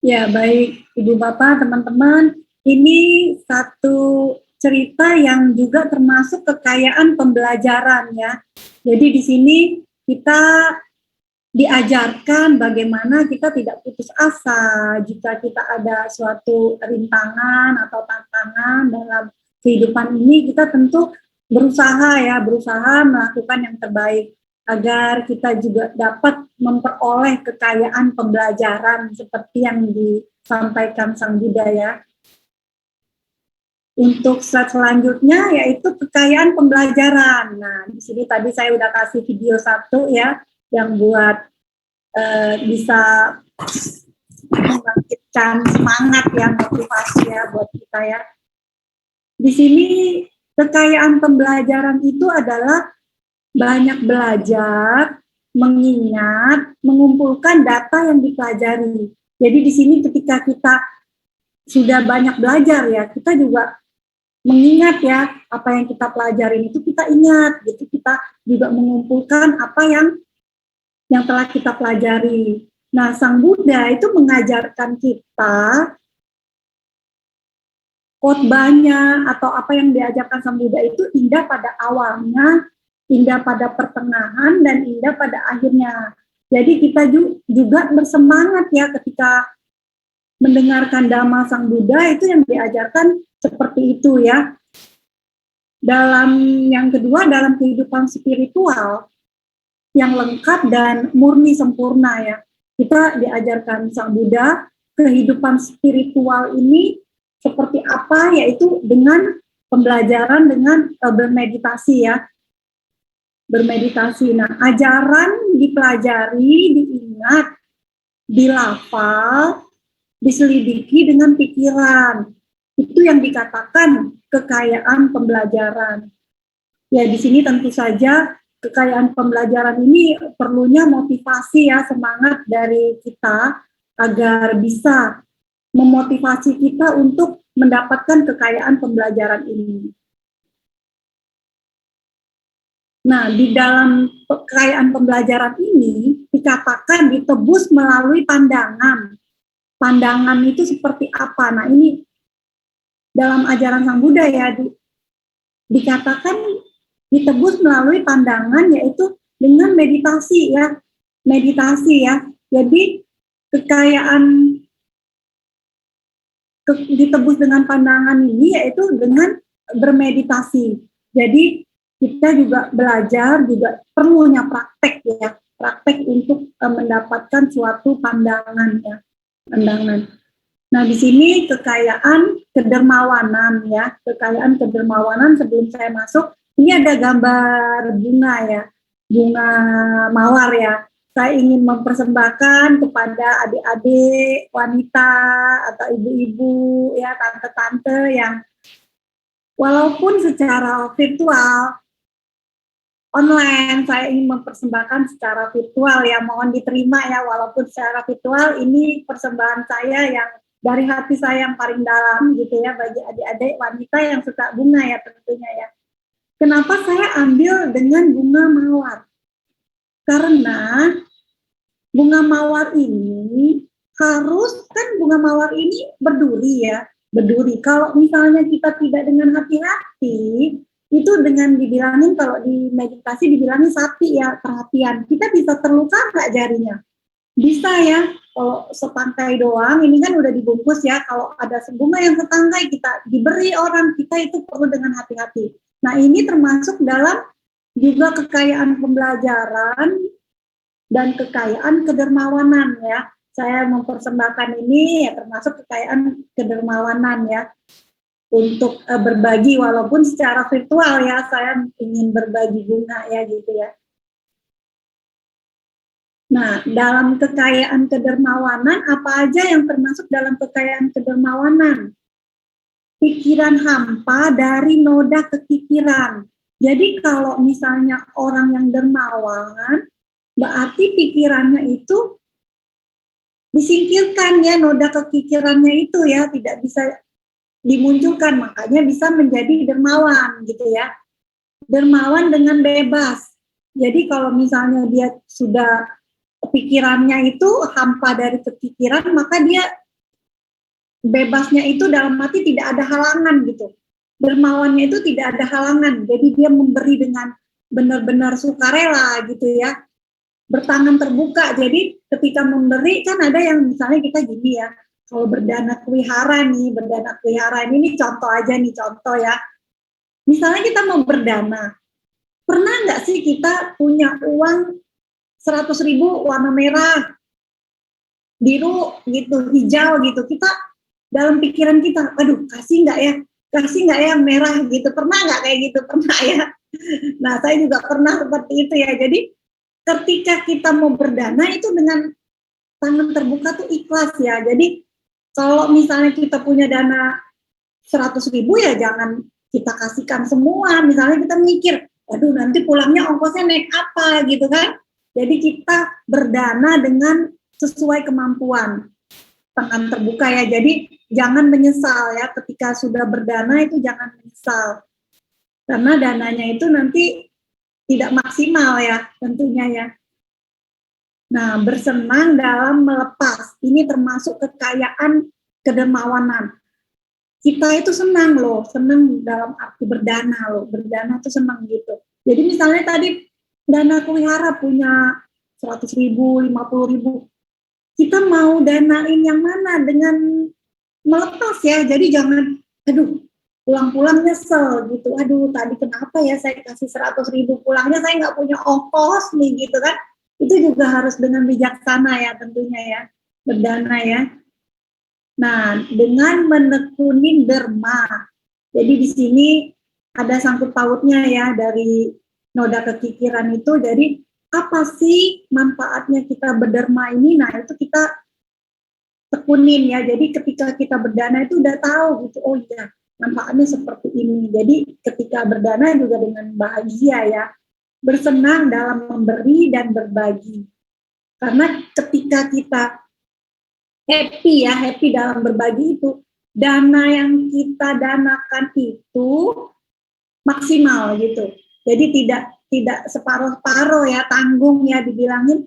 Ya, baik Ibu Bapak, teman-teman, ini satu cerita yang juga termasuk kekayaan pembelajaran ya. Jadi di sini kita diajarkan bagaimana kita tidak putus asa jika kita ada suatu rintangan atau tantangan dalam kehidupan ini. Kita tentu berusaha melakukan yang terbaik agar kita juga dapat memperoleh kekayaan pembelajaran seperti yang disampaikan Sang Buddha ya. Untuk slide selanjutnya yaitu kekayaan pembelajaran. Nah, di sini tadi saya udah kasih video satu ya, yang buat bisa membangkitkan semangat ya, motivasi ya buat kita ya. Di sini kekayaan pembelajaran itu adalah banyak belajar, mengingat, mengumpulkan data yang dipelajari. Jadi di sini ketika kita sudah banyak belajar ya, kita juga mengingat ya apa yang kita pelajarin itu kita ingat gitu, kita juga mengumpulkan apa yang telah kita pelajari. Nah, Sang Buddha itu mengajarkan kita khotbahnya atau apa yang diajarkan Sang Buddha itu indah pada awalnya, indah pada pertengahan, dan indah pada akhirnya. Jadi kita juga bersemangat ya ketika mendengarkan Dhamma Sang Buddha, itu yang diajarkan seperti itu ya. Yang kedua, dalam kehidupan spiritual yang lengkap dan murni sempurna ya. Kita diajarkan Sang Buddha, kehidupan spiritual ini seperti apa, yaitu dengan pembelajaran, dengan bermeditasi ya. Bermeditasi. Nah, ajaran dipelajari, diingat, dilafal, diselidiki dengan pikiran. Itu yang dikatakan kekayaan pembelajaran. Ya, di sini tentu saja kekayaan pembelajaran ini perlunya motivasi ya, semangat dari kita agar bisa memotivasi kita untuk mendapatkan kekayaan pembelajaran ini. Nah, di dalam kekayaan pembelajaran ini dikatakan ditebus melalui pandangan. Pandangan itu seperti apa? Nah, ini dalam ajaran Sang Buddha ya, dikatakan ditebus melalui pandangan, yaitu dengan meditasi ya. Meditasi ya. Jadi kekayaan ditebus dengan pandangan ini yaitu dengan bermeditasi. Jadi kita juga belajar, juga perlunya praktek ya. Praktek untuk mendapatkan suatu pandangan ya. Pandangan. Nah, di sini kekayaan kedermawanan ya. Kekayaan kedermawanan, sebelum saya masuk, ini ada gambar bunga ya, bunga mawar ya. Saya ingin mempersembahkan kepada adik-adik wanita atau ibu-ibu ya, tante-tante yang walaupun secara virtual, online, saya ingin mempersembahkan secara virtual ya, mohon diterima ya, walaupun secara virtual. Ini persembahan saya yang dari hati saya yang paling dalam gitu ya, bagi adik-adik wanita yang suka bunga ya tentunya ya. Kenapa saya ambil dengan bunga mawar? Karena bunga mawar ini bunga mawar ini berduri ya, berduri. Kalau misalnya kita tidak dengan hati-hati, itu dengan dibilangin, kalau di meditasi dibilangin sapi ya, perhatian. Kita bisa terluka nggak jarinya? Bisa ya, kalau setangkai doang, ini kan udah dibungkus ya. Kalau ada bunga yang setangkai kita diberi orang, kita itu perlu dengan hati-hati. Nah, ini termasuk dalam juga kekayaan pembelajaran dan kekayaan kedermawanan ya. saya mempersembahkan ini ya termasuk kekayaan kedermawanan ya, untuk berbagi walaupun secara virtual ya, saya ingin berbagi bunga ya gitu ya. Nah, dalam kekayaan kedermawanan, apa aja yang termasuk dalam kekayaan kedermawanan? Pikiran hampa dari noda kekikiran. Jadi kalau misalnya orang yang dermawan, berarti pikirannya itu disingkirkan ya, noda kekikirannya itu ya, tidak bisa dimunculkan, makanya bisa menjadi dermawan gitu ya. Dermawan dengan bebas. Jadi kalau misalnya dia sudah pikirannya itu hampa dari kepikiran, maka dia bebasnya itu dalam arti tidak ada halangan gitu. Dermawannya itu tidak ada halangan, jadi dia memberi dengan benar-benar sukarela gitu ya, bertangan terbuka. Jadi ketika memberi kan ada yang misalnya kita gini ya, kalau berdana wihara ini contoh aja nih, contoh ya. Misalnya kita mau berdana, pernah nggak sih kita punya uang 100.000 warna merah, biru gitu, hijau gitu, kita dalam pikiran kita, aduh kasih nggak ya merah gitu, pernah nggak kayak gitu? Pernah ya. Nah saya juga pernah seperti itu ya. Jadi ketika kita mau berdana itu dengan tangan terbuka tuh ikhlas ya. Jadi kalau misalnya kita punya dana 100.000 ya jangan kita kasihkan semua. Misalnya kita mikir, aduh nanti pulangnya ongkosnya naik apa gitu kan. Jadi kita berdana dengan sesuai kemampuan, tangan terbuka ya. Jadi jangan menyesal ya, ketika sudah berdana itu jangan menyesal. Karena dananya itu nanti tidak maksimal ya tentunya ya. Nah, bersenang dalam melepas, ini termasuk kekayaan kedermawanan. Kita itu senang loh, senang dalam arti berdana loh, berdana itu senang gitu. Jadi misalnya tadi dana wihara punya 100.000, 50.000, kita mau danain yang mana dengan melepas ya. Jadi jangan, aduh pulang-pulang nyesel gitu, aduh tadi kenapa ya saya kasih 100.000, pulangnya saya nggak punya ongkos nih gitu kan. Itu juga harus dengan bijaksana ya tentunya ya, berdana ya. Nah, dengan menekuni derma. Jadi di sini ada sangkut pautnya ya dari noda kekikiran itu. Jadi apa sih manfaatnya kita berderma ini? Nah, itu kita tekunin ya. Jadi ketika kita berdana itu udah tahu gitu, oh iya manfaatnya seperti ini. Jadi ketika berdana juga dengan bahagia ya, bersenang dalam memberi dan berbagi. Karena ketika kita happy dalam berbagi itu, dana yang kita danakan itu maksimal gitu. Jadi tidak separuh-paruh ya, tanggung ya dibilangin.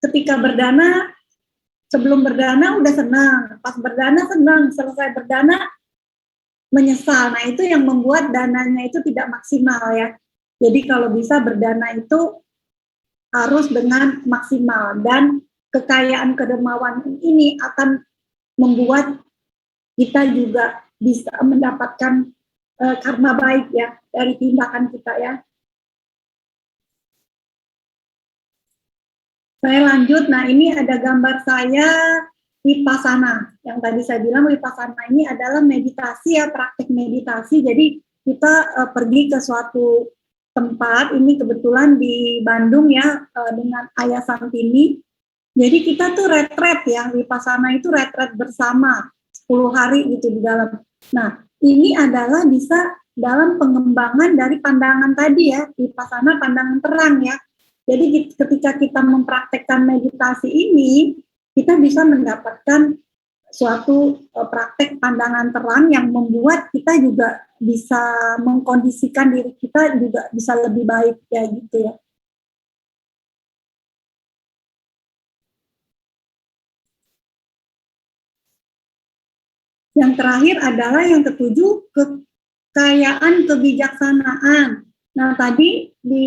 Ketika berdana, sebelum berdana udah senang, pas berdana senang, selesai berdana menyesal. Nah itu yang membuat dananya itu tidak maksimal ya. Jadi kalau bisa berdana itu harus dengan maksimal, dan kekayaan kedermawanan ini akan membuat kita juga bisa mendapatkan karma baik ya dari tindakan kita ya. Saya lanjut, nah ini ada gambar saya Vipassana. Yang tadi saya bilang Vipassana ini adalah meditasi ya, praktek meditasi. Jadi kita pergi ke suatu tempat, ini kebetulan di Bandung ya, dengan Ayah Santini. Jadi kita tuh retret ya, Vipassana itu retret bersama 10 hari gitu di dalam. Nah, ini adalah bisa dalam pengembangan dari pandangan tadi ya, Vipassana pandangan terang ya. Jadi ketika kita mempraktekkan meditasi ini, kita bisa mendapatkan suatu praktek pandangan terang yang membuat kita juga bisa mengkondisikan diri kita juga bisa lebih baik ya gitu ya. Yang terakhir adalah yang ketujuh, kekayaan kebijaksanaan. Nah tadi di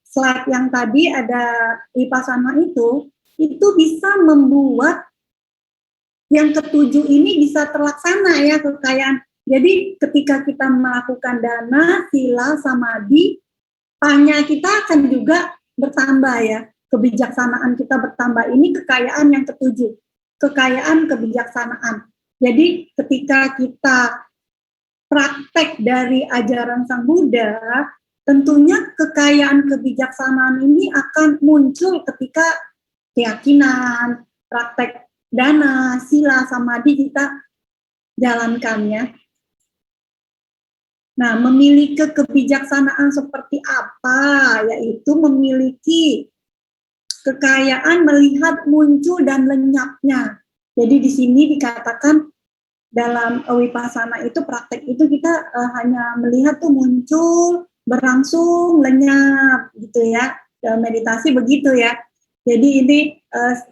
slide yang tadi ada Vipassana itu bisa membuat yang ketujuh ini bisa terlaksana ya, kekayaan. Jadi ketika kita melakukan dana, sila, samadhi, panya kita akan juga bertambah ya. kebijaksanaan kita bertambah. Ini kekayaan yang ketujuh, kekayaan kebijaksanaan. Jadi ketika kita praktek dari ajaran Sang Buddha, tentunya kekayaan kebijaksanaan ini akan muncul ketika keyakinan, praktek dana, sila, samadhi kita jalankan ya. Nah, memiliki kebijaksanaan seperti apa? Yaitu memiliki kekayaan melihat muncul dan lenyapnya. Jadi di sini dikatakan dalam Vipassana itu, praktek itu kita hanya melihat tuh muncul, berangsung, lenyap gitu ya. Dalam meditasi begitu ya. Jadi ini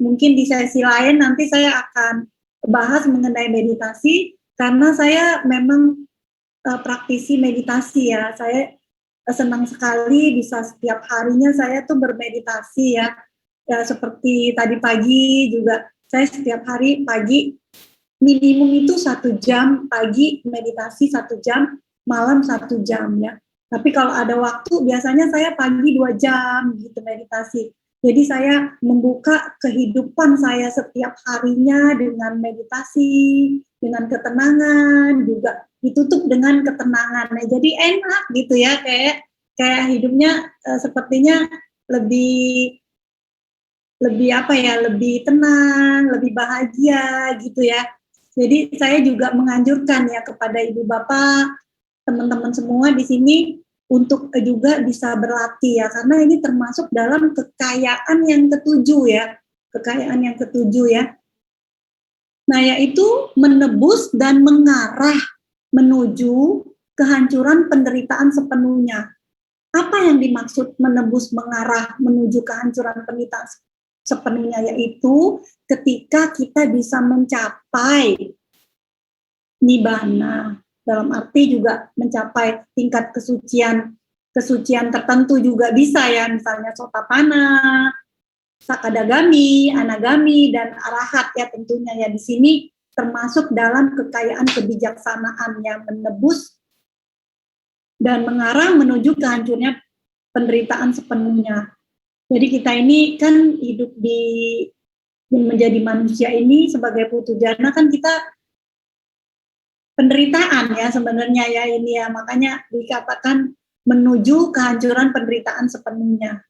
mungkin di sesi lain nanti saya akan bahas mengenai meditasi, karena saya memang praktisi meditasi ya. Saya senang sekali bisa setiap harinya saya tuh bermeditasi ya. Ya seperti tadi pagi juga saya setiap hari pagi minimum itu 1 jam, pagi meditasi 1 jam, malam 1 jam ya. Tapi kalau ada waktu biasanya saya pagi 2 jam gitu meditasi. Jadi saya membuka kehidupan saya setiap harinya dengan meditasi, dengan ketenangan, juga ditutup dengan ketenangan. Nah, jadi enak gitu ya, kayak hidupnya sepertinya lebih apa ya, lebih tenang, lebih bahagia gitu ya. Jadi saya juga menganjurkan ya kepada ibu bapak, teman-teman semua di sini untuk juga bisa berlatih ya, karena ini termasuk dalam kekayaan yang ketujuh ya, kekayaan yang ketujuh ya. Nah, yaitu menebus dan mengarah menuju kehancuran penderitaan sepenuhnya. Apa yang dimaksud menebus, mengarah menuju kehancuran penderitaan sepenuhnya? Yaitu ketika kita bisa mencapai nibbana, dalam arti juga mencapai tingkat kesucian tertentu juga bisa ya, misalnya Sotapanna, Sakadagami, Anagami, dan Arahat ya tentunya ya. Di sini termasuk dalam kekayaan kebijaksanaan yang menebus dan mengarah menuju kehancurannya penderitaan sepenuhnya. Jadi kita ini kan hidup di menjadi manusia ini sebagai putujana kan kita penderitaan ya sebenarnya ya ini ya, makanya dikatakan menuju kehancuran penderitaan sepenuhnya.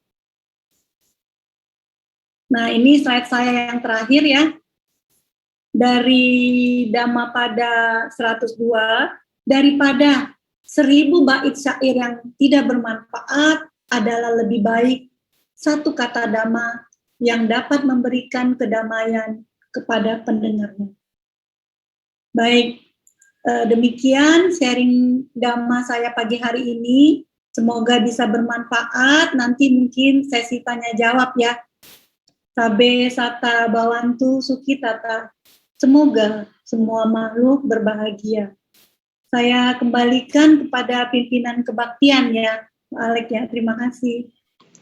Nah, ini slide saya yang terakhir ya. Dari Dhammapada 102, daripada 1000 bait syair yang tidak bermanfaat adalah lebih baik satu kata dhamma yang dapat memberikan kedamaian kepada pendengarnya. Baik, demikian sharing dhamma saya pagi hari ini. Semoga bisa bermanfaat. Nanti mungkin sesi tanya jawab ya. Sabe sata bawantu sukitata. Semoga semua makhluk berbahagia. Saya kembalikan kepada pimpinan kebaktian ya, Pak Alek ya. Terima kasih.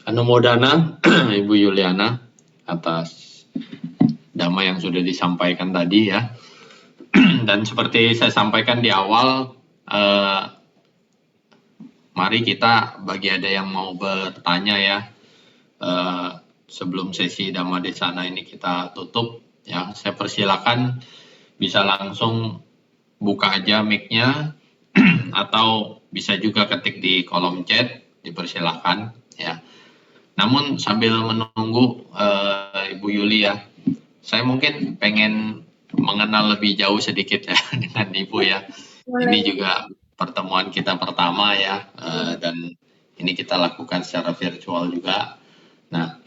Anumodana Ibu Yuliana atas dhamma yang sudah disampaikan tadi ya. Dan seperti saya sampaikan di awal, mari kita bagi ada yang mau bertanya ya, sebelum sesi Dhamma Desana ini kita tutup ya, saya persilakan bisa langsung buka aja mic-nya atau bisa juga ketik di kolom chat, dipersilakan ya. Namun sambil menunggu Ibu Yuli ya, saya mungkin pengen mengenal lebih jauh sedikit ya dengan Ibu ya. Ini juga pertemuan kita pertama ya, dan ini kita lakukan secara virtual juga. Nah,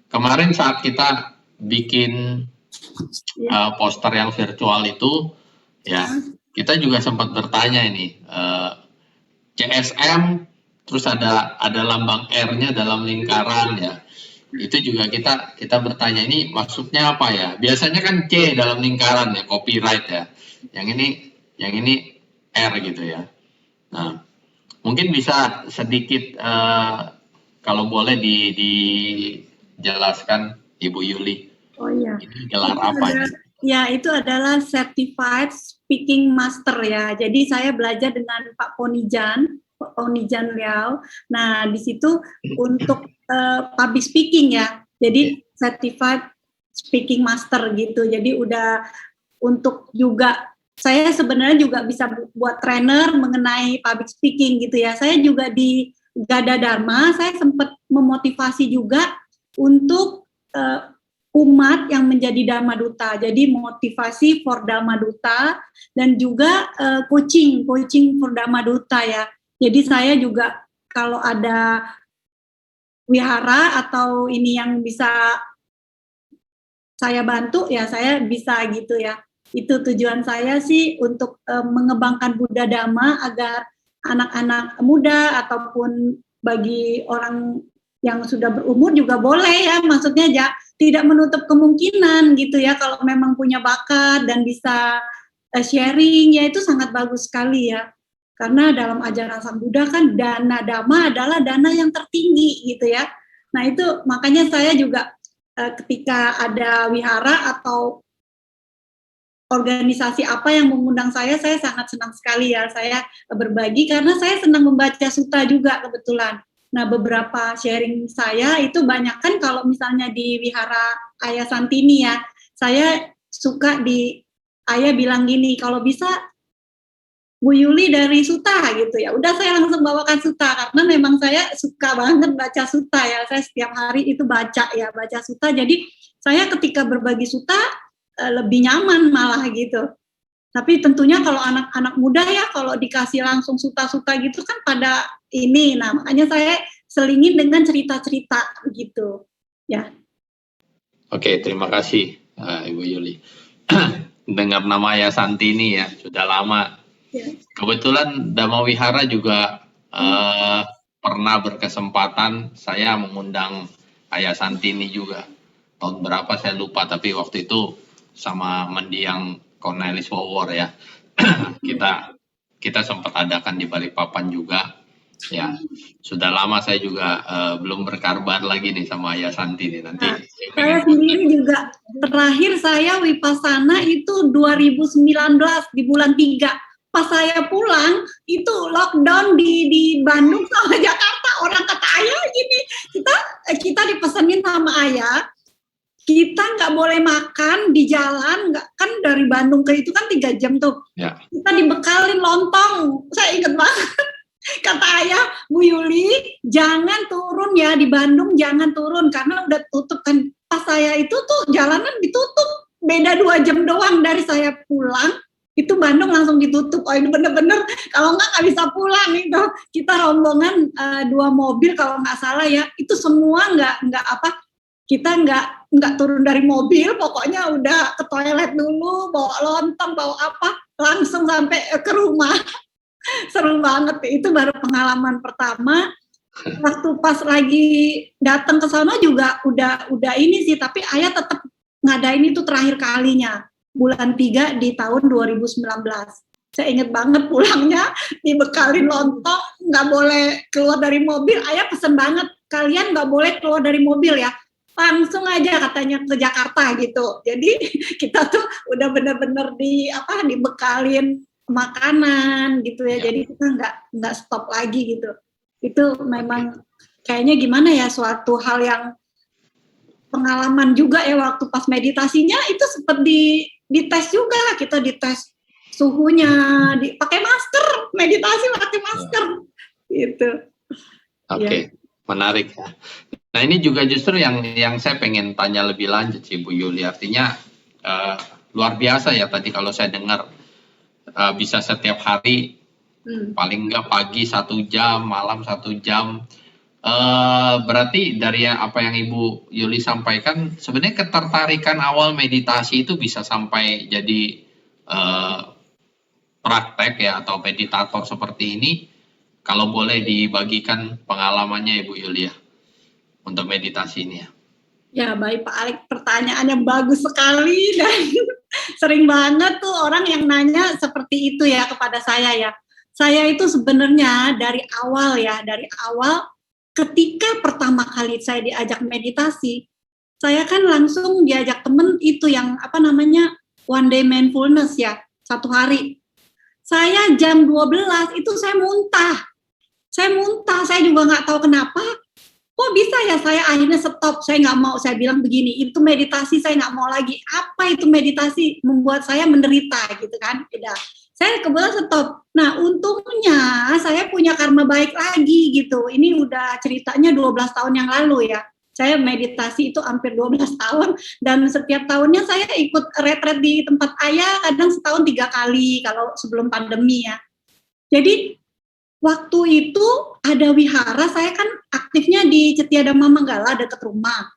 kemarin saat kita bikin poster yang virtual itu, ya kita juga sempat bertanya ini, CSM, terus ada lambang R-nya dalam lingkaran ya. Itu juga kita bertanya ini maksudnya apa ya? Biasanya kan C dalam lingkaran ya, copyright ya. Yang ini R gitu ya. Nah, mungkin bisa sedikit kalau boleh dijelaskan Ibu Yuli. Oh iya. Ini gelar apa ini? Ya, itu adalah Certified Speaking Master ya. Jadi saya belajar dengan Pak Ponijan, Onijan Liao. Nah, di situ untuk public speaking ya. Jadi certified speaking master gitu. Jadi udah untuk juga saya sebenarnya juga bisa buat trainer mengenai public speaking gitu ya. Saya juga di Gada Dharma, saya sempat memotivasi juga untuk umat yang menjadi Dharma Duta. Jadi motivasi for Dharma Duta dan juga coaching for Dharma Duta ya. Jadi saya juga kalau ada wihara atau ini yang bisa saya bantu ya saya bisa gitu ya. Itu tujuan saya sih untuk mengembangkan Buddha Dhamma agar anak-anak muda ataupun bagi orang yang sudah berumur juga boleh ya, maksudnya ya tidak menutup kemungkinan gitu ya, kalau memang punya bakat dan bisa sharing ya itu sangat bagus sekali ya. Karena dalam ajaran Sang Buddha kan dana dhamma adalah dana yang tertinggi gitu ya. Nah itu makanya saya juga ketika ada wihara atau organisasi apa yang mengundang saya sangat senang sekali ya saya berbagi karena saya senang membaca sutta juga kebetulan. Nah beberapa sharing saya itu banyak kan kalau misalnya di wihara Ayah Santini ya, saya suka di Ayah bilang gini, kalau bisa Bu Yuli dari Sutta gitu ya. Udah saya langsung bawakan Sutta karena memang saya suka banget baca Sutta ya. Saya setiap hari itu baca Sutta. Jadi saya ketika berbagi Sutta lebih nyaman malah gitu. Tapi tentunya kalau anak-anak muda ya kalau dikasih langsung Sutta-Sutta gitu kan pada ini. Nah, makanya saya selingin dengan cerita-cerita gitu. Ya. Oke, terima kasih Ibu Yuli. Dengar nama Ayah Santini ya, sudah lama. Kebetulan Dhamma Wihara juga pernah berkesempatan saya mengundang Ayah Santini juga. Tahun berapa saya lupa, tapi waktu itu sama mendiang Cornelis Wawor ya. kita sempat adakan di Balikpapan juga. Ya, sudah lama saya juga belum berkabar lagi nih sama Ayah Santini nanti. Saya sendiri juga terakhir saya Vipassana itu 2019 di bulan 3. Pas saya pulang itu lockdown di Bandung sama Jakarta. Orang kata Ayah gini, kita dipesenin sama Ayah, kita nggak boleh makan di jalan, nggak kan dari Bandung ke itu kan 3 jam tuh. Ya. Kita dibekalin lontong. Saya ingat banget. Kata Ayah, Bu Yuli, jangan turun ya di Bandung, jangan turun karena udah tutup kan. Pas saya itu tuh jalanan ditutup, beda 2 jam doang dari saya pulang. Itu Bandung langsung ditutup. Oh ini bener-bener kalau nggak bisa pulang itu. Kita rombongan 2 mobil kalau nggak salah ya. Itu semua nggak apa. Kita nggak turun dari mobil. Pokoknya udah ke toilet dulu, bawa lontong, bawa apa, langsung sampai ke rumah. Seru banget. Itu baru pengalaman pertama. Waktu pas lagi datang ke sana juga udah ini sih. Tapi Ayah tetap ngadain itu terakhir kalinya. Bulan 3 di tahun 2019. Saya ingat banget pulangnya dibekalin lontong, nggak boleh keluar dari mobil. Ayah pesen banget, kalian nggak boleh keluar dari mobil ya. Langsung aja katanya ke Jakarta gitu. Jadi kita tuh udah bener-bener dibekalin makanan gitu ya. Jadi kita nggak stop lagi gitu. Itu memang kayaknya gimana ya, suatu hal yang pengalaman juga ya waktu pas meditasinya itu seperti dites juga, kita dites suhunya, pakai masker, meditasi pakai masker, gitu. Oke, menarik ya. Nah ini juga justru yang saya pengen tanya lebih lanjut sih Bu Yuli, artinya luar biasa ya tadi kalau saya dengar bisa setiap hari, paling enggak pagi 1 jam, malam 1 jam. Berarti dari apa yang Ibu Yuli sampaikan, sebenarnya ketertarikan awal meditasi itu bisa sampai jadi praktek ya atau meditator seperti ini. Kalau boleh dibagikan pengalamannya Ibu Yuli ya untuk meditasi ini ya. Ya baik Pak Alex, pertanyaan yang bagus sekali dan sering banget tuh orang yang nanya seperti itu ya kepada saya ya. Saya itu sebenarnya dari awal ketika pertama kali saya diajak meditasi, saya kan langsung diajak temen itu yang one day mindfulness ya, 1 hari. Saya jam 12 itu saya muntah. Saya muntah, saya juga nggak tahu kenapa. Kok bisa ya, saya akhirnya stop, saya nggak mau, saya bilang begini, itu meditasi, saya nggak mau lagi. Apa itu meditasi? Membuat saya menderita gitu kan. Tidak. Saya kebetulan stop. Nah, untungnya saya punya karma baik lagi gitu. Ini udah ceritanya 12 tahun yang lalu ya. Saya meditasi itu hampir 12 tahun dan setiap tahunnya saya ikut retret di tempat ayah, kadang setahun 3 kali kalau sebelum pandemi ya. Jadi waktu itu ada wihara, saya kan aktifnya di Cetiadama Manggala dekat rumah.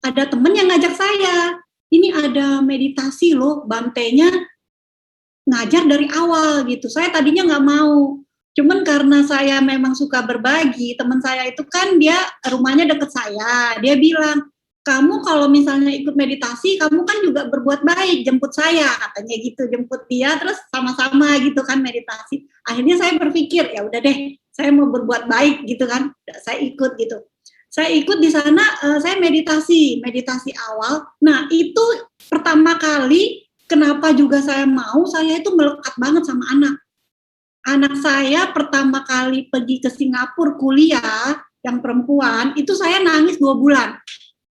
Ada temen yang ngajak saya, ini ada meditasi loh, bantenya ngajar dari awal gitu. Saya tadinya nggak mau, cuman karena saya memang suka berbagi, teman saya itu kan dia rumahnya deket saya, dia bilang, kamu kalau misalnya ikut meditasi, kamu kan juga berbuat baik, jemput saya, katanya gitu, jemput dia, terus sama-sama gitu kan meditasi. Akhirnya saya berpikir, ya udah deh, saya mau berbuat baik gitu kan, saya ikut gitu. Saya ikut di sana, saya meditasi awal. Nah itu pertama kali, kenapa juga saya mau, saya itu melekat banget sama anak. Anak saya pertama kali pergi ke Singapura kuliah, yang perempuan, itu saya nangis 2 bulan.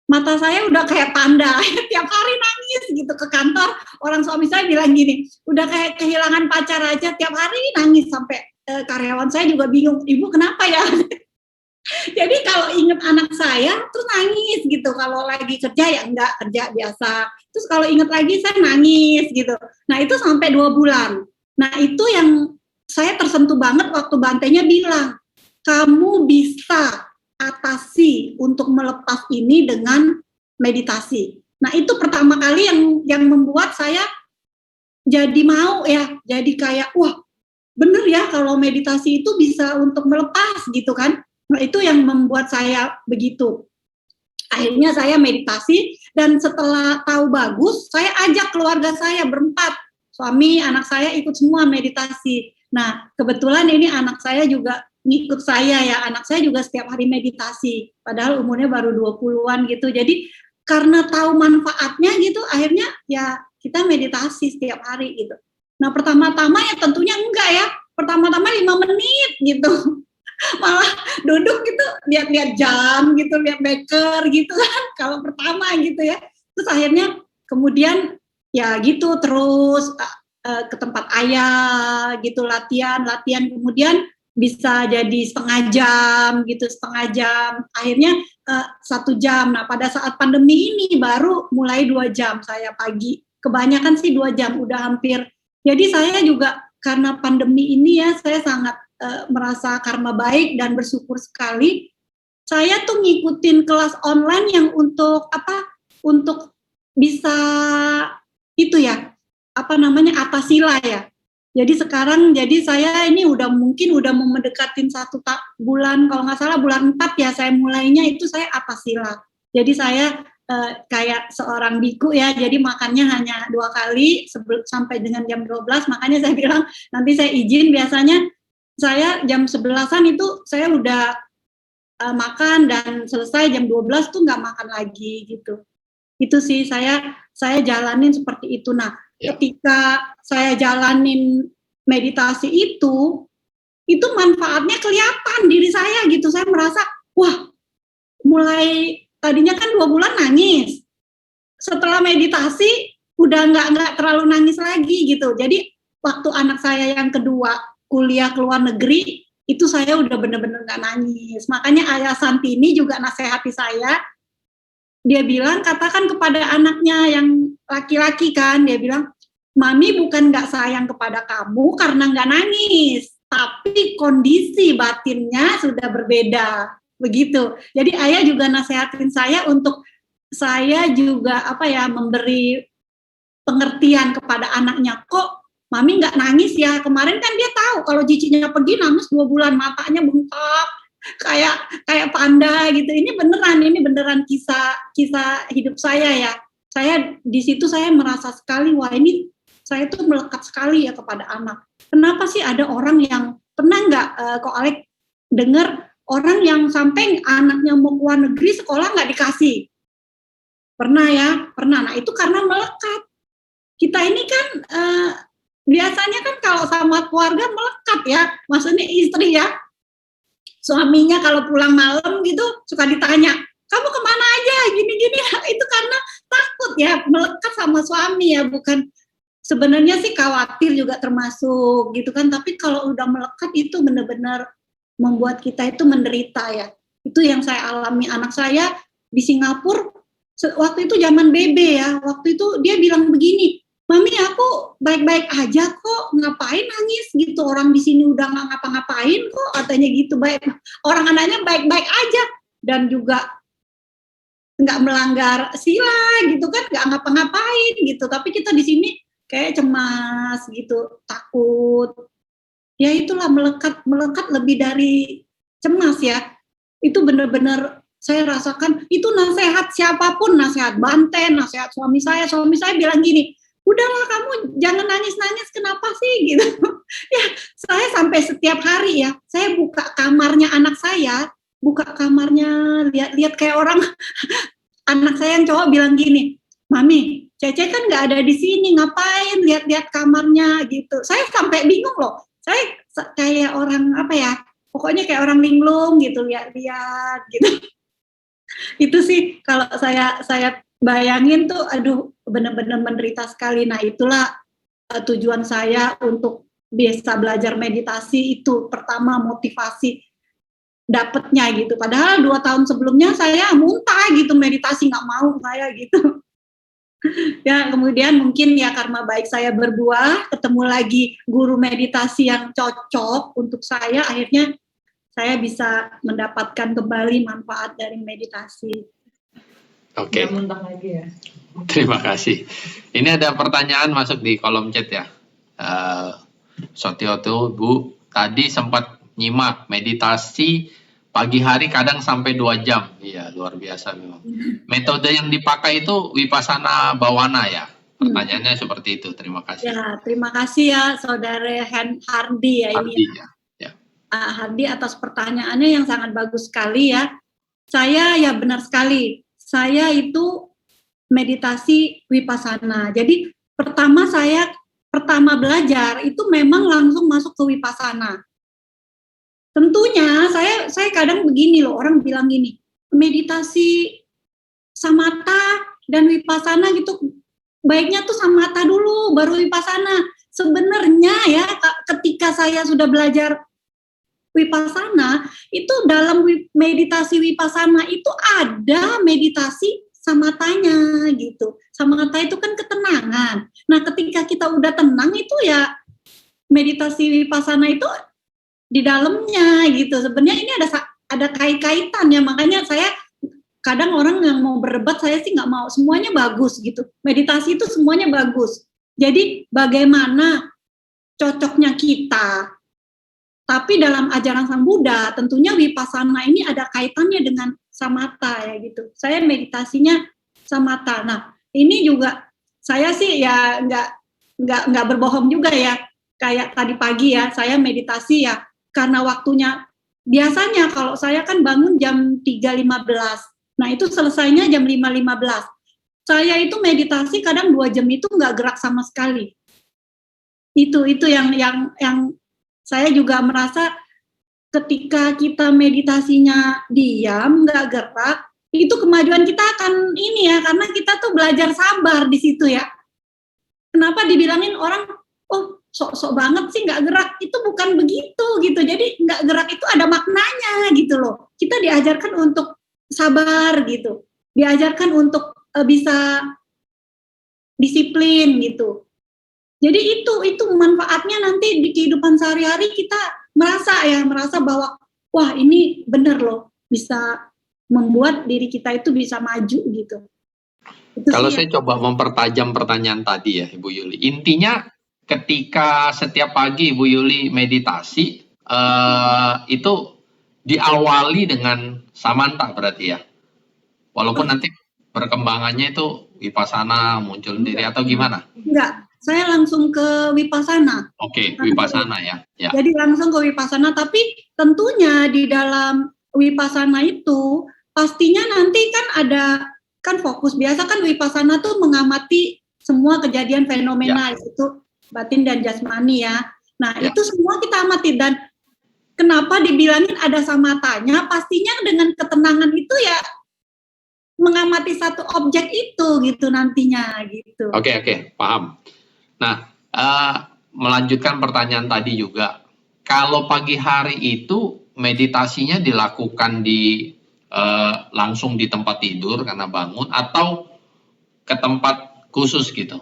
Mata saya udah kayak panda, tiap hari nangis gitu ke kantor. Orang suami saya bilang gini, udah kayak kehilangan pacar aja, tiap hari nangis sampai karyawan saya juga bingung, ibu kenapa ya? Jadi kalau inget anak saya terus nangis gitu, kalau lagi kerja ya enggak, kerja biasa. Terus kalau inget lagi saya nangis gitu. Nah itu sampai 2 bulan. Nah itu yang saya tersentuh banget waktu bantenya bilang, kamu bisa atasi untuk melepas ini dengan meditasi. Nah itu pertama kali yang membuat saya jadi mau ya, jadi kayak wah bener ya kalau meditasi itu bisa untuk melepas gitu kan. Nah itu yang membuat saya begitu. Akhirnya saya meditasi dan setelah tahu bagus, saya ajak keluarga saya berempat, suami, anak saya ikut semua meditasi. Nah kebetulan ini anak saya juga ngikut saya ya, anak saya juga setiap hari meditasi, padahal umurnya baru 20-an gitu. Jadi karena tahu manfaatnya gitu, akhirnya ya kita meditasi setiap hari gitu. Nah pertama-tama ya tentunya enggak ya, pertama-tama 5 menit gitu. Malah duduk gitu lihat-lihat jam gitu, lihat beker gitu kan kalau pertama gitu ya. Terus akhirnya kemudian ya gitu terus ke tempat ayah gitu latihan kemudian bisa jadi setengah jam akhirnya 1 jam. Nah pada saat pandemi ini baru mulai 2 jam saya pagi, kebanyakan sih 2 jam udah hampir. Jadi saya juga karena pandemi ini ya saya sangat merasa karma baik dan bersyukur sekali. Saya tuh ngikutin kelas online yang untuk untuk bisa itu ya, atasila ya. Jadi sekarang saya ini mungkin udah mau mendekatin 1 bulan, kalau nggak salah bulan 4 ya saya mulainya itu saya atasila. Jadi saya kayak seorang biku ya, jadi makannya hanya 2 kali sampai dengan jam 12, makanya saya bilang nanti saya izin, biasanya saya jam 11-an itu saya udah makan dan selesai jam 12 tuh nggak makan lagi gitu. Itu sih saya jalanin seperti itu. Nah, ketika saya jalanin meditasi itu manfaatnya kelihatan diri saya gitu. Saya merasa, wah, mulai tadinya kan 2 bulan nangis. Setelah meditasi udah nggak terlalu nangis lagi gitu. Jadi waktu anak saya yang kedua kuliah ke luar negeri, itu saya udah bener-bener gak nangis. Makanya Ayah Santini juga nasihati saya, dia bilang katakan kepada anaknya yang laki-laki kan, dia bilang, mami bukan gak sayang kepada kamu karena gak nangis, tapi kondisi batinnya sudah berbeda, begitu. Jadi Ayah juga nasihatin saya untuk saya juga memberi pengertian kepada anaknya, kok mami nggak nangis ya, kemarin kan dia tahu kalau cicinya pergi nangis 2 bulan, matanya bengkak kayak panda gitu. Ini beneran kisah hidup saya ya. Saya di situ saya merasa sekali, wah ini saya tuh melekat sekali ya kepada anak. Kenapa sih ada orang yang pernah nggak Ko Alek dengar orang yang sampai anaknya mau keluar negeri sekolah nggak dikasih? Pernah ya, pernah. Nah itu karena melekat. Kita ini kan biasanya kan kalau sama keluarga melekat ya, maksudnya istri ya. suaminya kalau pulang malam gitu suka ditanya, kamu kemana aja gini-gini. Itu karena takut ya melekat sama suami ya, bukan sebenarnya sih khawatir juga termasuk gitu kan, tapi kalau udah melekat itu benar-benar membuat kita itu menderita ya. Itu yang saya alami. Anak saya di Singapura waktu itu zaman BB ya, waktu itu dia bilang begini, Mami aku baik-baik aja kok, ngapain nangis gitu, orang di sini udah nggak ngapa-ngapain kok, katanya gitu. Baik, orang anaknya baik-baik aja dan juga nggak melanggar sila gitu kan, nggak ngapa-ngapain gitu, tapi kita di sini kayak cemas gitu, takut. Ya itulah melekat lebih dari cemas ya. Itu benar-benar saya rasakan, itu nasihat siapapun, nasihat Bante, nasihat suami saya bilang gini, udahlah kamu jangan nangis-nangis, kenapa sih gitu. Ya, saya sampai setiap hari ya, saya buka kamarnya anak saya, lihat-lihat kayak orang. Anak saya yang cowok bilang gini, Mami, Cece kan nggak ada di sini, ngapain lihat-lihat kamarnya gitu. Saya sampai bingung loh. Saya kayak orang apa ya? Pokoknya kayak orang linglung gitu, lihat-lihat gitu. Itu sih kalau saya bayangin tuh, aduh benar-benar menderita sekali. Nah itulah tujuan saya untuk bisa belajar meditasi itu. Pertama motivasi dapetnya gitu. Padahal 2 tahun sebelumnya saya muntah gitu, meditasi nggak mau saya gitu. Ya kemudian mungkin ya karma baik saya berbuah, ketemu lagi guru meditasi yang cocok untuk saya, akhirnya saya bisa mendapatkan kembali manfaat dari meditasi. Oke. Terima kasih. Ini ada pertanyaan masuk di kolom chat ya. Sotioto, Bu, tadi sempat nyimak meditasi pagi hari kadang sampai 2 jam. Iya, luar biasa memang. Metode yang dipakai itu Vipassana Bawana ya? Pertanyaannya seperti itu. Terima kasih. Ya, terima kasih ya Saudara Hardi ya Hardi, ini. Ya. Hardi atas pertanyaannya yang sangat bagus sekali ya. Saya ya benar sekali. Saya itu meditasi Vipassana. Jadi pertama belajar itu memang langsung masuk ke Vipassana. Tentunya saya kadang begini loh, orang bilang gini, meditasi samatha dan Vipassana gitu, baiknya tuh samatha dulu baru Vipassana. Sebenarnya ya ketika saya sudah belajar Vipassana, itu dalam meditasi Vipassana itu ada meditasi samathanya gitu. Samatha itu kan ketenangan. Nah, ketika kita udah tenang itu ya meditasi Vipassana itu di dalamnya gitu. Sebenarnya ini ada kaitannya, makanya saya kadang orang yang mau berdebat, saya sih nggak mau, semuanya bagus gitu. Meditasi itu semuanya bagus. Jadi bagaimana cocoknya kita. Tapi dalam ajaran Sang Buddha, tentunya Vipassana ini ada kaitannya dengan samatha ya gitu. Saya meditasinya samatha. Nah, ini juga saya sih ya nggak berbohong juga ya. Kayak tadi pagi ya, saya meditasi ya karena waktunya. Biasanya kalau saya kan bangun jam 3.15. Nah, itu selesainya jam 5.15. Saya itu meditasi kadang 2 jam itu nggak gerak sama sekali. Itu yang saya juga merasa ketika kita meditasinya diam, nggak gerak, itu kemajuan kita akan ini ya, karena kita tuh belajar sabar di situ ya. Kenapa dibilangin orang, oh sok-sok banget sih nggak gerak, itu bukan begitu gitu. Jadi nggak gerak itu ada maknanya gitu loh. Kita diajarkan untuk sabar gitu, diajarkan untuk bisa disiplin gitu. Jadi itu manfaatnya nanti di kehidupan sehari-hari kita merasa bahwa wah ini benar loh, bisa membuat diri kita itu bisa maju gitu. Kalau saya coba mempertajam pertanyaan tadi ya Ibu Yuli, intinya ketika setiap pagi Ibu Yuli meditasi itu diawali dengan samantha berarti ya, walaupun nanti perkembangannya itu Vipassana muncul sendiri atau gimana? Enggak, saya langsung ke Vipassana. Oke, Vipassana ya. Jadi langsung ke Vipassana, tapi tentunya di dalam Vipassana itu pastinya nanti kan ada kan fokus. Biasa kan Vipassana tuh mengamati semua kejadian fenomena itu batin dan jasmani ya. Nah, itu semua kita amati dan kenapa dibilangin ada samatanya? Pastinya dengan ketenangan itu ya mengamati satu objek itu gitu nantinya gitu. Oke, paham. Nah, melanjutkan pertanyaan tadi juga, kalau pagi hari itu meditasinya dilakukan di langsung di tempat tidur karena bangun atau ke tempat khusus gitu?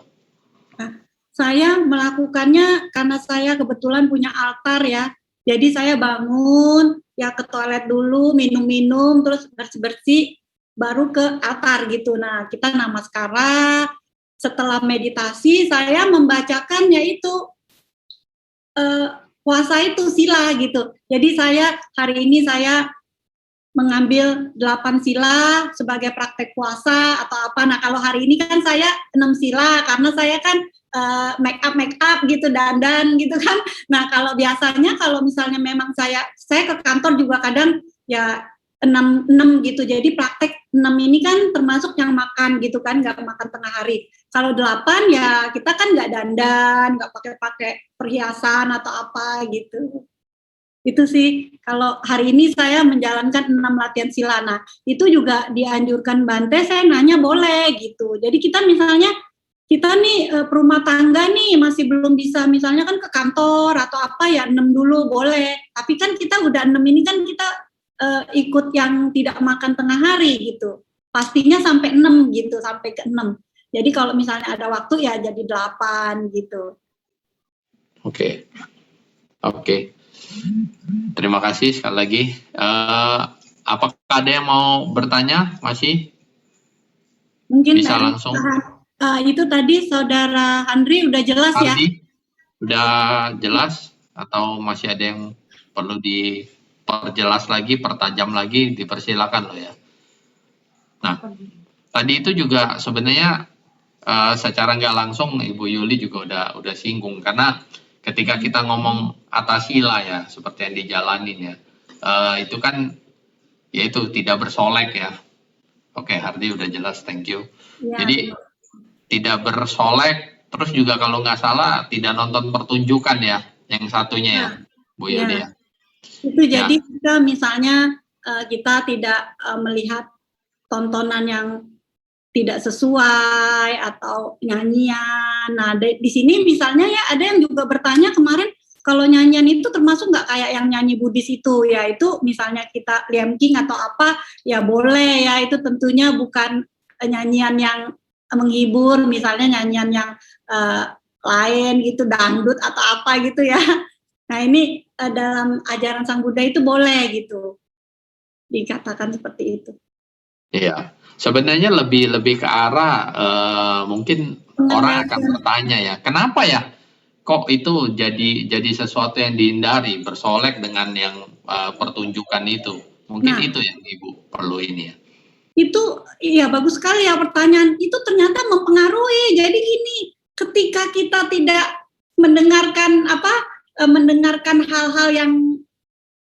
Nah, saya melakukannya karena saya kebetulan punya altar ya. Jadi saya bangun, ya ke toilet dulu, minum-minum, terus bersih-bersih, baru ke altar gitu. Nah, kita namaskara. Setelah meditasi, saya membacakan yaitu puasa itu sila gitu. Jadi saya hari ini saya mengambil 8 sila sebagai praktek puasa atau apa. Nah, kalau hari ini kan saya 6 sila karena saya kan make up gitu, dandan gitu kan. Nah, kalau biasanya kalau misalnya memang saya ke kantor juga kadang ya 6 gitu. Jadi praktek 6 ini kan termasuk yang makan gitu kan, nggak makan tengah hari. Kalau 8 ya kita kan nggak dandan, nggak pakai perhiasan atau apa gitu. Itu sih kalau hari ini saya menjalankan 6 latihan sila. Nah, itu juga dianjurkan Bante, saya nanya boleh gitu. Jadi kita misalnya kita nih perumah tangga nih masih belum bisa misalnya kan ke kantor atau apa ya 6 dulu boleh. Tapi kan kita udah 6 ini kan kita ikut yang tidak makan tengah hari gitu. Pastinya sampai 6 gitu, sampai ke 6. Jadi kalau misalnya ada waktu ya jadi 8 gitu. Oke. Terima kasih sekali lagi. Apakah ada yang mau bertanya? Masih? Mungkin Bisa dari langsung. itu tadi Saudara Andri udah jelas ya? Udah jelas atau masih ada yang perlu diperjelas lagi, pertajam lagi, dipersilakan loh ya. Nah, tadi itu juga sebenarnya secara nggak langsung Ibu Yuli juga udah singgung karena ketika kita ngomong atasila ya seperti yang dijalanin ya, itu kan yaitu tidak bersolek ya. Oke, Hardi udah jelas, thank you. Ya. Jadi tidak bersolek, terus juga kalau nggak salah tidak nonton pertunjukan ya, yang satunya ya, Bu Yuli ya. Itu jadi kita misalnya kita tidak melihat tontonan yang tidak sesuai atau nyanyian. Nah, di sini misalnya ya ada yang juga bertanya kemarin kalau nyanyian itu termasuk nggak kayak yang nyanyi Buddhis itu ya, itu misalnya kita liamking atau apa ya boleh ya, itu tentunya bukan nyanyian yang menghibur, misalnya nyanyian yang lain gitu, dangdut atau apa gitu ya. Nah, ini dalam ajaran Sang Buddha itu boleh gitu dikatakan seperti itu. Iya, sebenarnya lebih ke arah mungkin orang akan bertanya ya, kenapa ya kok itu jadi sesuatu yang dihindari, bersolek dengan yang pertunjukan itu. Mungkin itu yang Ibu perlu ini ya. Itu iya bagus sekali ya pertanyaan. Itu ternyata mempengaruhi. Jadi gini, ketika kita tidak mendengarkan mendengarkan hal-hal yang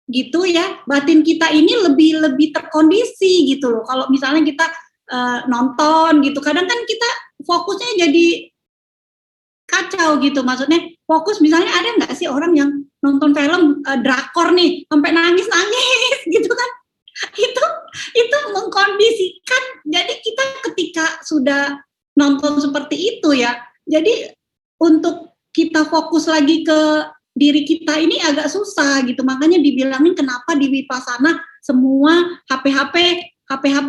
gitu ya, batin kita ini lebih terkondisi gitu loh. Kalau misalnya kita nonton gitu, kadang kan kita fokusnya jadi kacau gitu. Maksudnya fokus, misalnya ada nggak sih orang yang nonton film drakor nih sampai nangis gitu kan? Itu mengkondisikan. Jadi kita ketika sudah nonton seperti itu ya, jadi untuk kita fokus lagi ke diri kita ini agak susah gitu. Makanya dibilangin kenapa di Vipassana semua HP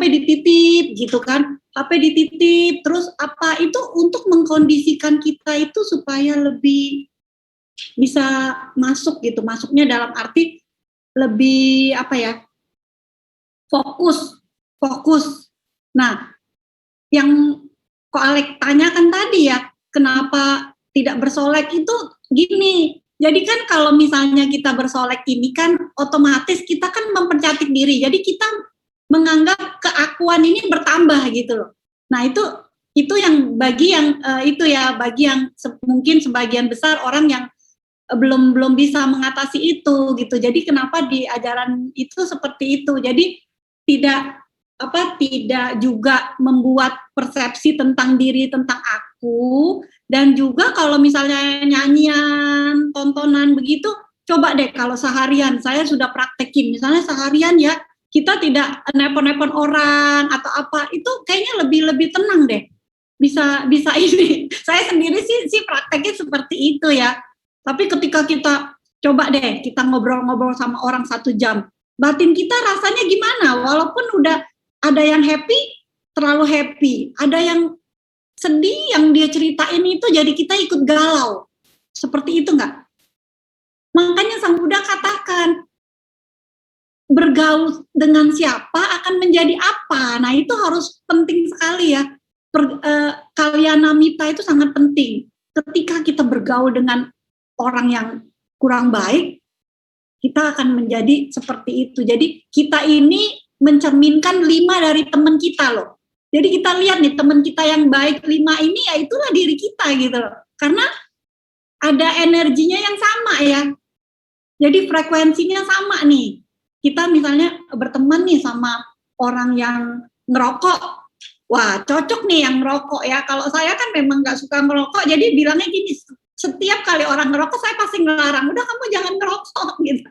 dititip gitu kan. HP dititip, terus apa itu untuk mengkondisikan kita itu supaya lebih bisa masuk gitu. Masuknya dalam arti lebih fokus. Nah, yang Ko Alek tanyakan tadi ya, kenapa tidak bersolek itu gini. Jadi kan kalau misalnya kita bersolek ini kan otomatis kita kan mempercantik diri. Jadi kita menganggap keakuan ini bertambah gitu loh. Nah, itu yang bagi yang mungkin sebagian besar orang yang belum bisa mengatasi itu gitu. Jadi kenapa di ajaran itu seperti itu. Jadi tidak juga membuat persepsi tentang diri, tentang aku, dan juga kalau misalnya nyanyian, tontonan begitu coba deh kalau seharian saya sudah praktekin, misalnya seharian ya kita tidak nepon-nepon orang atau apa, itu kayaknya lebih tenang deh. Bisa ini. Saya sendiri sih prakteknya seperti itu ya. Tapi ketika kita coba deh kita ngobrol-ngobrol sama orang 1 jam, batin kita rasanya gimana? Walaupun udah ada yang happy, terlalu happy, ada yang sedih yang dia ceritain itu jadi kita ikut galau. Seperti itu enggak? Makanya Sang Buddha katakan, bergaul dengan siapa akan menjadi apa. Nah itu harus penting sekali ya. Kalyanamita itu sangat penting. Ketika kita bergaul dengan orang yang kurang baik, kita akan menjadi seperti itu. Jadi kita ini mencerminkan 5 dari teman kita loh. Jadi kita lihat nih teman kita yang baik 5 ini ya itulah diri kita gitu loh. Karena ada energinya yang sama ya. Jadi frekuensinya sama nih. Kita misalnya berteman nih sama orang yang ngerokok. Wah, cocok nih yang ngerokok ya. Kalau saya kan memang nggak suka ngerokok, jadi bilangnya gini, setiap kali orang ngerokok saya pasti ngelarang, udah kamu jangan ngerokok gitu.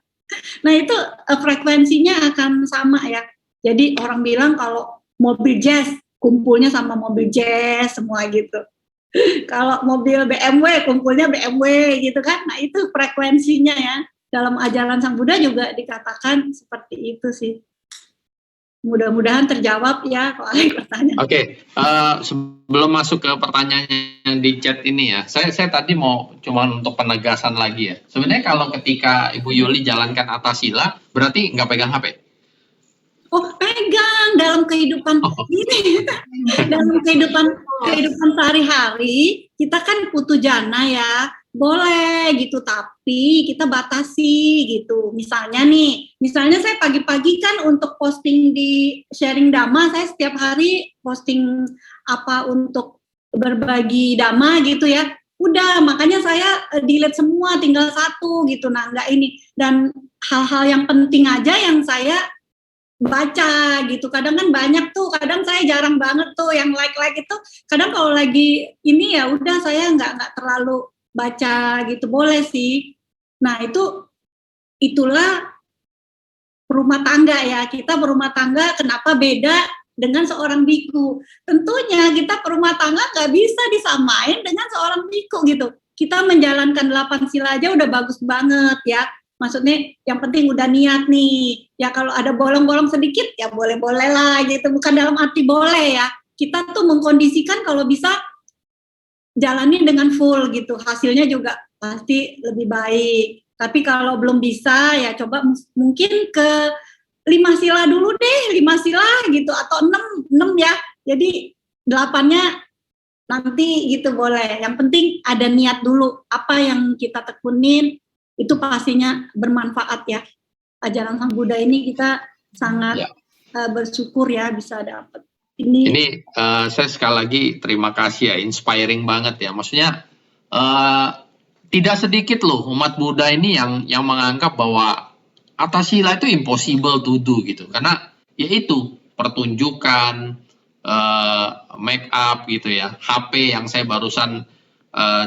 Nah itu frekuensinya akan sama ya. Jadi orang bilang kalau mobil jazz, kumpulnya sama mobil jazz semua gitu. Kalau mobil BMW, kumpulnya BMW gitu kan. Nah itu frekuensinya ya. Dalam ajaran Sang Buddha juga dikatakan seperti itu sih. Mudah-mudahan terjawab ya kalau ada pertanyaan. Oke, sebelum masuk ke pertanyaan yang di chat ini ya, saya tadi mau cuma untuk penegasan lagi ya. Sebenarnya kalau ketika Ibu Yuli jalankan Atasila, berarti nggak pegang HP? Oh, pegang dalam kehidupan ini, dalam kehidupan sehari-hari kita kan putu jana ya, boleh gitu, tapi kita batasi gitu. Misalnya saya pagi-pagi kan untuk posting di sharing dhamma, saya setiap hari posting apa untuk berbagi dhamma gitu ya. Udah, makanya saya delete semua, tinggal 1 gitu. Nah, enggak ini. Dan hal-hal yang penting aja yang saya baca gitu. Kadang kan banyak tuh, kadang saya jarang banget tuh yang like itu. Kadang kalau lagi ini ya udah saya nggak terlalu baca gitu, boleh sih. Nah itulah berumah tangga ya. Kita berumah tangga kenapa beda dengan seorang biku? Tentunya kita berumah tangga nggak bisa disamain dengan seorang biku gitu. Kita menjalankan 8 sila aja udah bagus banget ya. Maksudnya yang penting udah niat nih. Ya kalau ada bolong-bolong sedikit ya boleh-boleh lah gitu. Bukan dalam arti boleh ya. Kita tuh mengkondisikan kalau bisa jalanin dengan full gitu. Hasilnya juga pasti lebih baik. Tapi kalau belum bisa ya coba mungkin ke 5 sila dulu deh. 5 sila gitu atau 6 ya. Jadi 8-nya nanti gitu boleh. Yang penting ada niat dulu. Apa yang kita tekunin itu pastinya bermanfaat ya. Ajaran Sang Buddha ini kita sangat bersyukur ya bisa dapat. Ini saya sekali lagi terima kasih ya, inspiring banget ya. Maksudnya tidak sedikit loh umat Buddha ini yang menganggap bahwa Atasila itu impossible to do gitu. Karena yaitu pertunjukan, make up gitu ya, HP yang saya barusan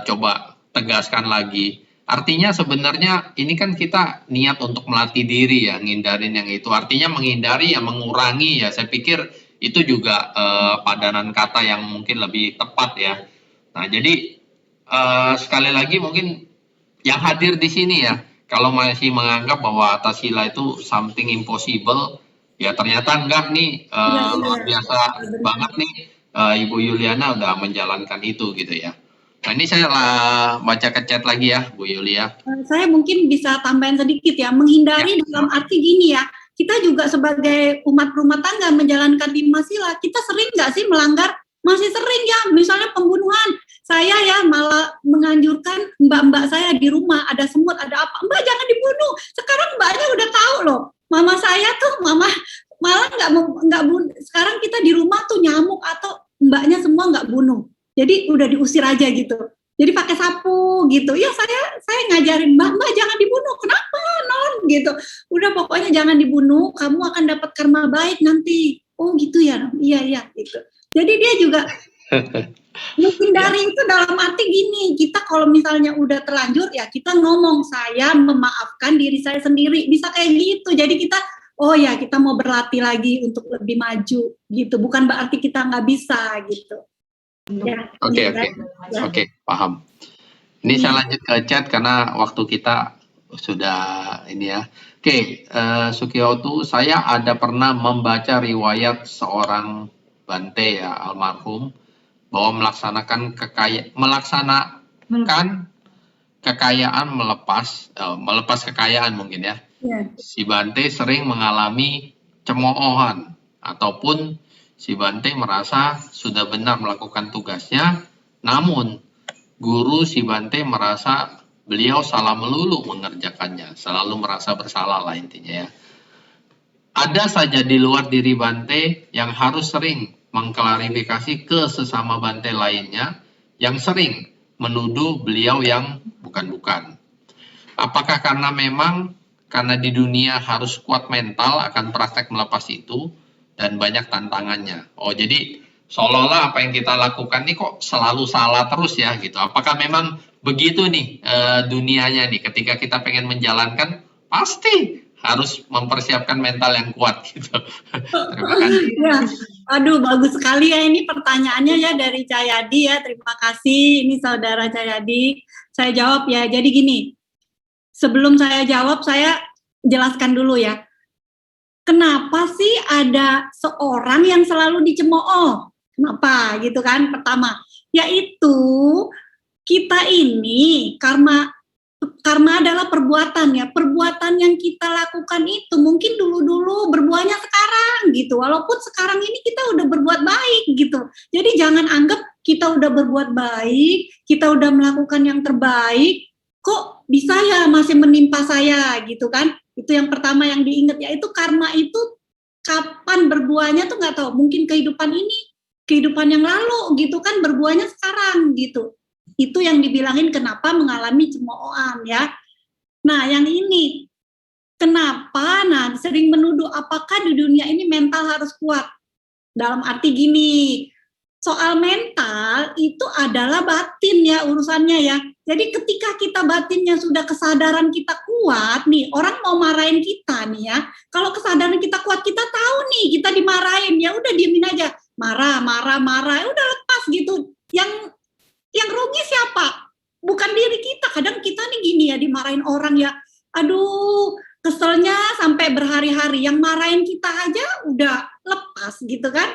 coba tegaskan lagi. Artinya sebenarnya ini kan kita niat untuk melatih diri ya, ngindarin yang itu. Artinya menghindari ya, mengurangi ya. Saya pikir itu juga padanan kata yang mungkin lebih tepat ya. Nah jadi sekali lagi mungkin yang hadir di sini ya, kalau masih menganggap bahwa Atasila itu something impossible, ya ternyata enggak nih, luar biasa banget nih Ibu Yuliana udah menjalankan itu gitu ya. Nah ini saya baca ke chat lagi ya Bu Yulia. Saya mungkin bisa tambahin sedikit ya, menghindari dalam arti gini ya, kita juga sebagai umat rumah tangga menjalankan 5 sila, kita sering nggak sih melanggar? Masih sering ya, misalnya pembunuhan. Saya ya malah menganjurkan mbak-mbak saya di rumah ada semut, ada apa, mbak jangan dibunuh. Sekarang mbaknya udah tahu loh, mama saya tuh malah nggak bunuh. Sekarang kita di rumah tuh nyamuk atau mbaknya semua nggak bunuh. Jadi udah diusir aja gitu. Jadi pakai sapu gitu. Ya saya ngajarin mbak jangan dibunuh. Kenapa non gitu. Udah pokoknya jangan dibunuh. Kamu akan dapat karma baik nanti. Oh gitu ya. Iya gitu. Jadi dia juga Menghindari itu dalam arti gini, kita kalau misalnya udah terlanjur ya kita ngomong, saya memaafkan diri saya sendiri, bisa kayak gitu. Jadi kita, oh ya kita mau berlatih lagi untuk lebih maju gitu, bukan berarti kita nggak bisa gitu. Ya, Oke, gitu oke. kan. Ya. Oke, paham. Ini saya lanjut ke chat karena waktu kita sudah ini ya. Oke, Sukiotu, saya ada pernah membaca riwayat seorang Bante ya, almarhum, bahwa melaksanakan kekayaan melepas kekayaan mungkin ya. Ya. Si Bante sering mengalami cemoohan ataupun si Bante merasa sudah benar melakukan tugasnya, namun guru si Bante merasa beliau salah melulu mengerjakannya, selalu merasa bersalah lah intinya ya. Ada saja di luar diri Bante yang harus sering mengklarifikasi ke sesama Bante lainnya yang sering menuduh beliau yang bukan-bukan. Apakah karena di dunia harus kuat mental akan praktek melepas itu dan banyak tantangannya. Oh, jadi seolah-olah apa yang kita lakukan ini kok selalu salah terus ya gitu. Apakah memang begitu nih dunianya nih ketika kita pengen menjalankan pasti harus mempersiapkan mental yang kuat gitu. Terima kasih. Ya, aduh bagus sekali ya ini pertanyaannya ya dari Cahyadi ya, terima kasih. Ini saudara Cahyadi. Saya jawab ya. Jadi gini, sebelum saya jawab saya jelaskan dulu ya. Kenapa sih ada seorang yang selalu dicemooh? Kenapa gitu kan? Pertama, yaitu kita ini karma adalah perbuatan ya. Perbuatan yang kita lakukan itu mungkin dulu-dulu berbuahnya sekarang gitu. Walaupun sekarang ini kita udah berbuat baik gitu. Jadi jangan anggap kita udah berbuat baik, kita udah melakukan yang terbaik, kok bisa ya masih menimpa saya gitu kan. Itu yang pertama yang diingat, yaitu karma itu kapan berbuahnya tuh nggak tahu. Mungkin kehidupan ini, kehidupan yang lalu gitu kan berbuahnya sekarang gitu. Itu yang dibilangin kenapa mengalami cemoohan ya. Nah yang ini, kenapa? Nah sering menuduh apakah di dunia ini mental harus kuat. Dalam arti gini, soal mental itu adalah batin ya urusannya ya. Jadi ketika kita batinnya sudah kesadaran kita kuat nih, orang mau marahin kita nih ya. Kalau kesadaran kita kuat, kita tahu nih kita dimarahin, ya udah diemin aja. Marah, udah lepas gitu. Yang rugi siapa? Bukan diri kita. Kadang kita nih gini ya, dimarahin orang ya. Aduh, keselnya sampai berhari-hari. Yang marahin kita aja udah lepas gitu kan.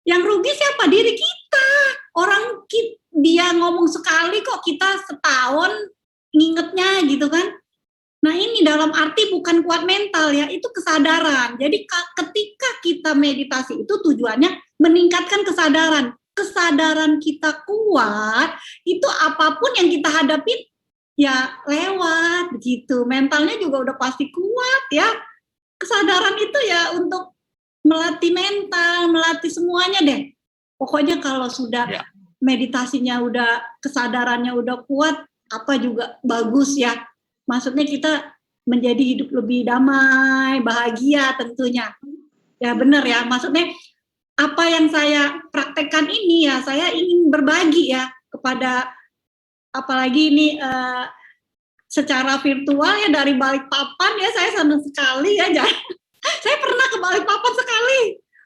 Yang rugi siapa? Diri kita. Orang dia ngomong sekali kok kita setahun ngingetnya gitu kan. Nah ini dalam arti bukan kuat mental ya, itu kesadaran. Jadi ketika kita meditasi itu tujuannya meningkatkan kesadaran. Kesadaran kita kuat, itu apapun yang kita hadapi ya lewat gitu. Mentalnya juga udah pasti kuat ya. Kesadaran itu ya untuk melatih mental, melatih semuanya deh. Pokoknya kalau sudah meditasinya udah, kesadarannya udah kuat, apa juga bagus ya. Maksudnya kita menjadi hidup lebih damai, bahagia tentunya. Ya benar ya, maksudnya apa yang saya praktekkan ini ya, saya ingin berbagi ya kepada, apalagi ini secara virtual ya dari Balikpapan ya, saya senang sekali ya. Saya pernah ke Balikpapan sekali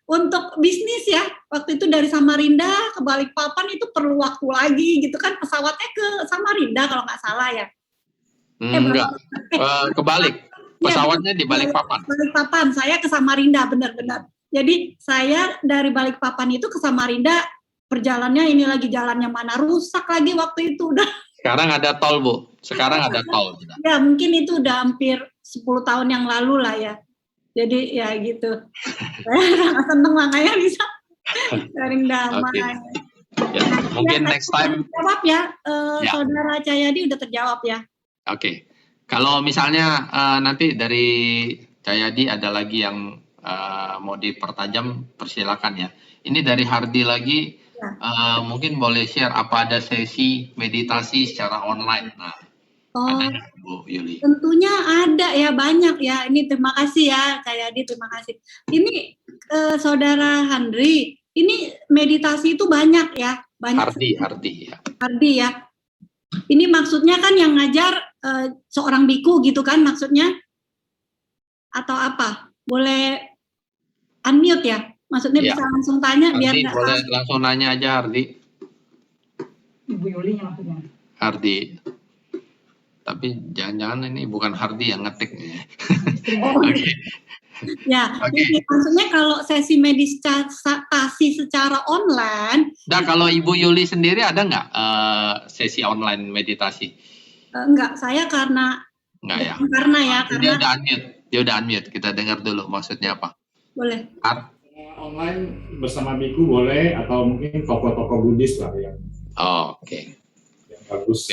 untuk bisnis ya. Waktu itu dari Samarinda ke Balikpapan itu perlu waktu lagi gitu kan, pesawatnya ke Samarinda kalau nggak salah ya. Enggak, kebalik. Pesawatnya di Balikpapan. Balikpapan, saya ke Samarinda benar-benar. Jadi saya dari Balikpapan itu ke Samarinda, perjalanannya ini lagi jalannya mana rusak lagi waktu itu udah. Sekarang ada tol, Bu. Sekarang ada tol. Ya mungkin itu udah hampir 10 tahun yang lalu lah ya. Jadi ya gitu. Saya sangat senang makanya bisa sharing damai. Okay. Ya, mungkin next time. Jawab ya, Saudara Cahyadi udah terjawab ya. Oke. Kalau misalnya nanti dari Cahyadi ada lagi yang mau dipertajam, persilakan ya. Ini dari Hardi lagi, mungkin boleh share apa ada sesi meditasi secara online. Nah, ada Bu Yuli. Tentunya ada ya, banyak ya. Ini terima kasih ya Cahyadi, terima kasih. Ini Saudara Handri, ini meditasi itu banyak ya, banyak. Hardi ya. Hardi ya. Ini maksudnya kan yang ngajar seorang biku gitu kan maksudnya? Atau apa? Boleh unmute ya? Maksudnya Iya. bisa langsung tanya biar Hardi nggak boleh salah. langsung nanya aja Hardi. Ibu Yuli maksudnya. Hardi. Tapi jangan-jangan ini bukan Hardi yang ngetik. Oh, Oke. ya, Oke. jadi maksudnya kalau sesi meditasi secara online. Nah, kalau Ibu Yuli sendiri ada nggak sesi online meditasi? Enggak, saya karena Enggak ya. Karena ya, Dia udah unmute. Dia udah unmute. Kita dengar dulu maksudnya apa. Boleh. Online bersama biku boleh atau mungkin tokoh-tokoh Buddhis lah yang Oke. yang bagus.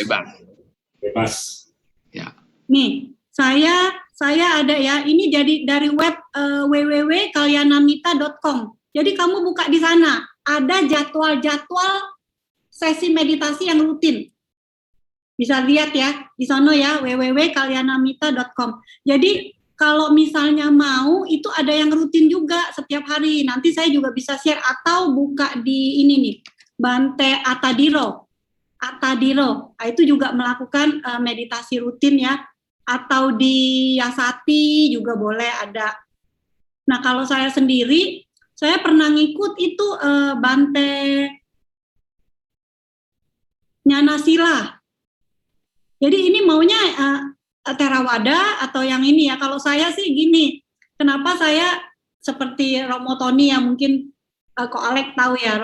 Bebas. Ya. Nih, saya ada ya. Ini jadi dari web www.kalyanamita.com. Jadi kamu buka di sana, ada jadwal-jadwal sesi meditasi yang rutin. Bisa lihat ya di sana ya, www.kalyanamita.com. Jadi kalau misalnya mau itu ada yang rutin juga setiap hari. Nanti saya juga bisa share atau buka di ini nih, Bante Atadiro. Nah, itu juga melakukan meditasi rutin ya. Atau di Yasati juga boleh ada. Nah, kalau saya sendiri, saya pernah ngikut itu Bante Nyanasila. Jadi ini maunya Theravada atau yang ini ya. Kalau saya sih gini, kenapa saya seperti Romo Tony ya, mungkin Ko Alek tahu ya,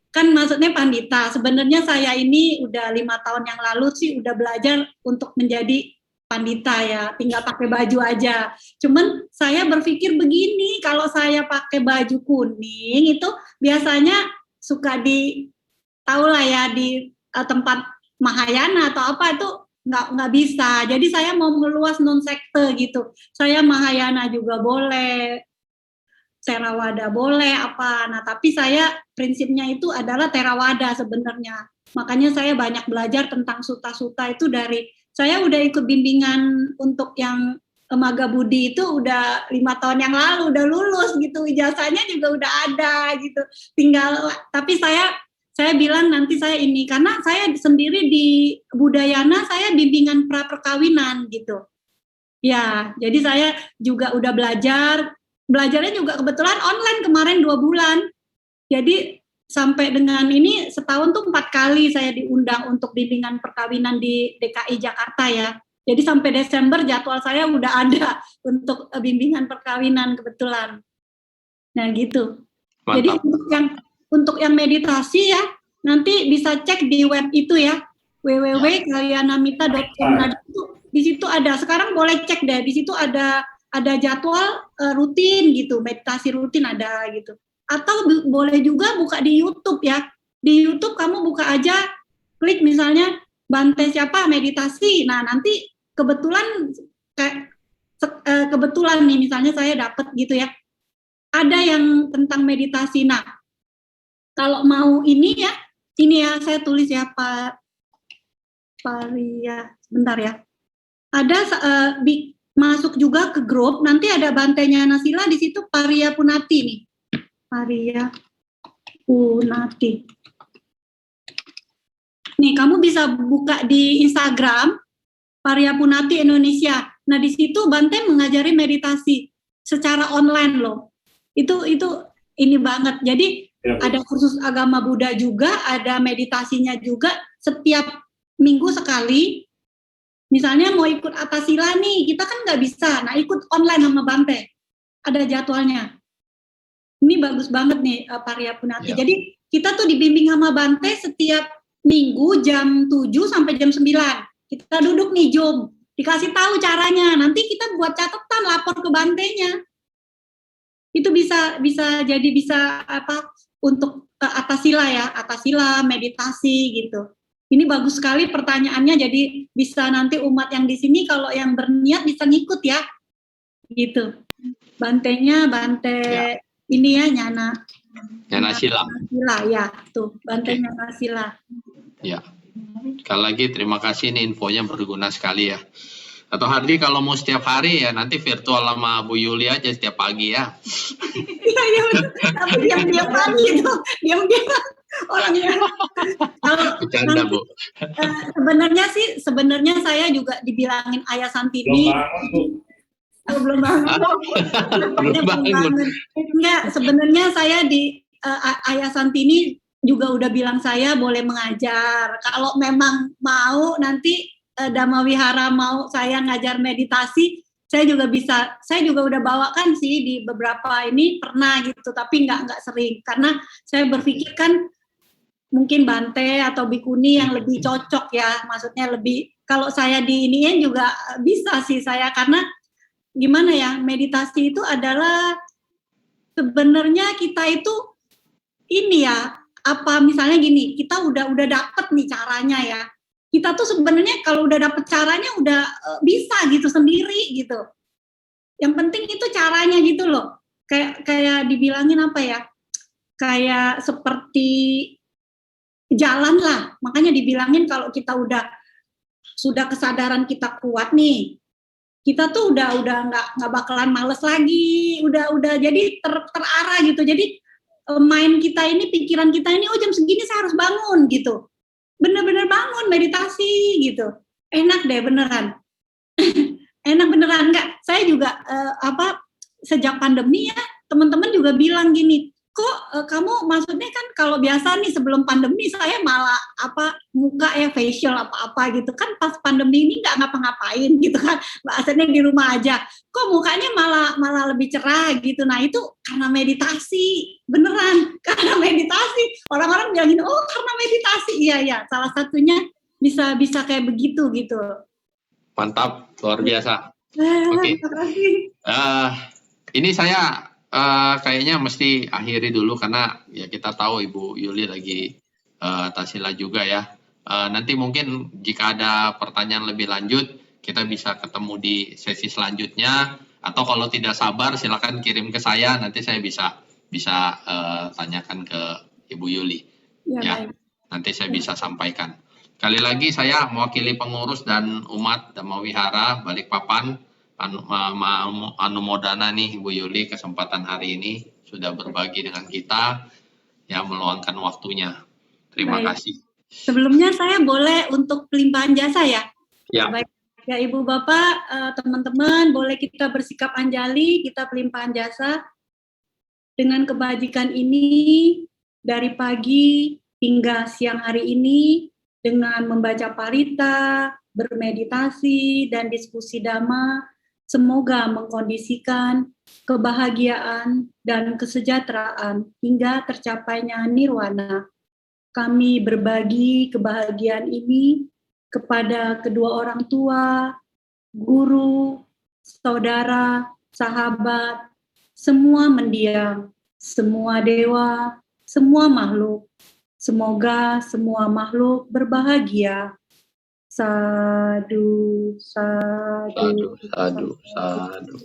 kan maksudnya pandita. Sebenarnya saya ini udah 5 tahun yang lalu sih udah belajar untuk menjadi pandita ya, tinggal pakai baju aja. Cuman saya berpikir begini, kalau saya pakai baju kuning itu biasanya suka tahu lah ya di tempat Mahayana atau apa itu nggak bisa. Jadi saya mau meluas non sekte gitu. Saya Mahayana juga boleh, Theravada boleh apa. Nah, tapi saya prinsipnya itu adalah Theravada sebenarnya. Makanya saya banyak belajar tentang suta-suta itu dari saya udah ikut bimbingan untuk yang Lembaga Budi itu udah 5 tahun yang lalu, udah lulus gitu, ijazahnya juga udah ada gitu. Tinggal, tapi saya bilang nanti saya ini, karena saya sendiri di Budayana saya bimbingan pra-perkawinan gitu. Ya, jadi saya juga udah belajarnya juga kebetulan online kemarin 2 bulan. Jadi sampai dengan ini setahun tuh 4 kali saya diundang untuk bimbingan perkawinan di DKI Jakarta ya. Jadi sampai Desember jadwal saya udah ada untuk bimbingan perkawinan kebetulan. Nah gitu. Mantap. Jadi untuk yang meditasi ya, nanti bisa cek di web itu ya, www.kalyanamita.com. Nah, di situ ada. Sekarang boleh cek deh, di situ ada jadwal rutin gitu, meditasi rutin ada gitu. Atau boleh juga buka di YouTube ya. Di YouTube kamu buka aja, klik misalnya Bante siapa meditasi. Nah, nanti kebetulan nih misalnya saya dapat gitu ya. Ada yang tentang meditasi. Nah, kalau mau ini ya saya tulis ya Pak Paria, sebentar ya. Ada masuk juga ke grup, nanti ada Bante Nyanasila di situ Paria Punati nih. Paria Punati. Nih, kamu bisa buka di Instagram Paria Punati Indonesia. Nah, di situ Bante mengajari meditasi secara online loh. Itu ini banget. Jadi ada kursus agama Buddha juga, ada meditasinya juga setiap minggu sekali. Misalnya mau ikut Atasila nih, kita kan nggak bisa. Nah, ikut online sama Bante. Ada jadwalnya. Ini bagus banget nih Paria Punati. Ya. Jadi kita tuh dibimbing sama Bante setiap minggu jam 7 sampai jam 9. Kita duduk nih Zoom, dikasih tahu caranya. Nanti kita buat catatan, lapor ke Bantenya. Itu bisa apa untuk Atasila ya, Atasila meditasi gitu. Ini bagus sekali pertanyaannya, jadi bisa nanti umat yang di sini kalau yang berniat bisa ngikut ya. Gitu. Bantenya Bante ya. Ini ya Nyanasila ya, tuh Bante Nyanasila. Ya. Sekali lagi terima kasih, ini infonya berguna sekali ya. Atau Hardi kalau mau setiap hari ya nanti virtual sama Bu Yuli aja setiap pagi ya. Iya, iya, tapi diam-diam gitu, diam-diam orangnya. Kalau Bercanda, nanti Bu. sebenarnya saya juga dibilangin Ayah Belum Santini. bangun, Bu. Oh, belum bangun. Belum bangun. Enggak, sebenarnya saya di Ayah Santini juga udah bilang saya boleh mengajar. Kalau memang mau nanti Dhamma Wihara mau saya ngajar meditasi, saya juga bisa. Saya juga udah bawakan sih di beberapa ini pernah gitu, tapi nggak sering karena saya berpikir kan mungkin Bante atau Bikuni yang lebih cocok ya, maksudnya lebih kalau saya di iniin juga bisa sih saya karena gimana ya, meditasi itu adalah sebenarnya kita itu ini ya, apa misalnya gini, kita udah dapet nih caranya ya. Kita tuh sebenarnya kalau udah dapet caranya udah bisa gitu sendiri gitu. Yang penting itu caranya gitu loh. Kayak dibilangin apa ya? Kayak seperti jalan lah. Makanya dibilangin kalau kita sudah kesadaran kita kuat nih, kita tuh udah nggak bakalan males lagi, udah jadi terarah gitu. Jadi main kita ini, pikiran kita ini, oh jam segini saya harus bangun gitu. Bener-bener bangun meditasi gitu. Enak deh beneran. Enak beneran enggak. Saya juga sejak pandemi ya teman-teman juga bilang gini, kok kamu maksudnya kan kalau biasa nih sebelum pandemi saya malah muka ya facial apa gitu kan, pas pandemi ini nggak ngapa-ngapain gitu kan, bahasanya di rumah aja, kok mukanya malah lebih cerah gitu. Nah itu karena meditasi, beneran karena meditasi. Orang-orang bilangin, oh karena meditasi. Iya salah satunya bisa kayak begitu gitu. Mantap, luar biasa. Oke. Ini saya kayaknya mesti akhiri dulu karena ya kita tahu Ibu Yuli lagi tasila juga ya. Nanti mungkin jika ada pertanyaan lebih lanjut kita bisa ketemu di sesi selanjutnya, atau kalau tidak sabar silakan kirim ke saya, nanti saya bisa tanyakan ke Ibu Yuli ya. Nanti saya bisa sampaikan. Sekali lagi saya mewakili pengurus dan umat Dhamma Wihara Balikpapan anumodana nih Bu Yuli, kesempatan hari ini sudah berbagi dengan kita ya, meluangkan waktunya. Terima kasih. Sebelumnya saya boleh untuk pelimpahan jasa ya? Ya. Baik ya Ibu Bapak, teman-teman, boleh kita bersikap anjali, kita pelimpahan jasa dengan kebajikan ini dari pagi hingga siang hari ini dengan membaca parita, bermeditasi dan diskusi dhamma. Semoga mengkondisikan kebahagiaan dan kesejahteraan hingga tercapainya nirwana. Kami berbagi kebahagiaan ini kepada kedua orang tua, guru, saudara, sahabat, semua mendiang, semua dewa, semua makhluk. Semoga semua makhluk berbahagia. Sadu, sadu, sadu, sadu, sadu.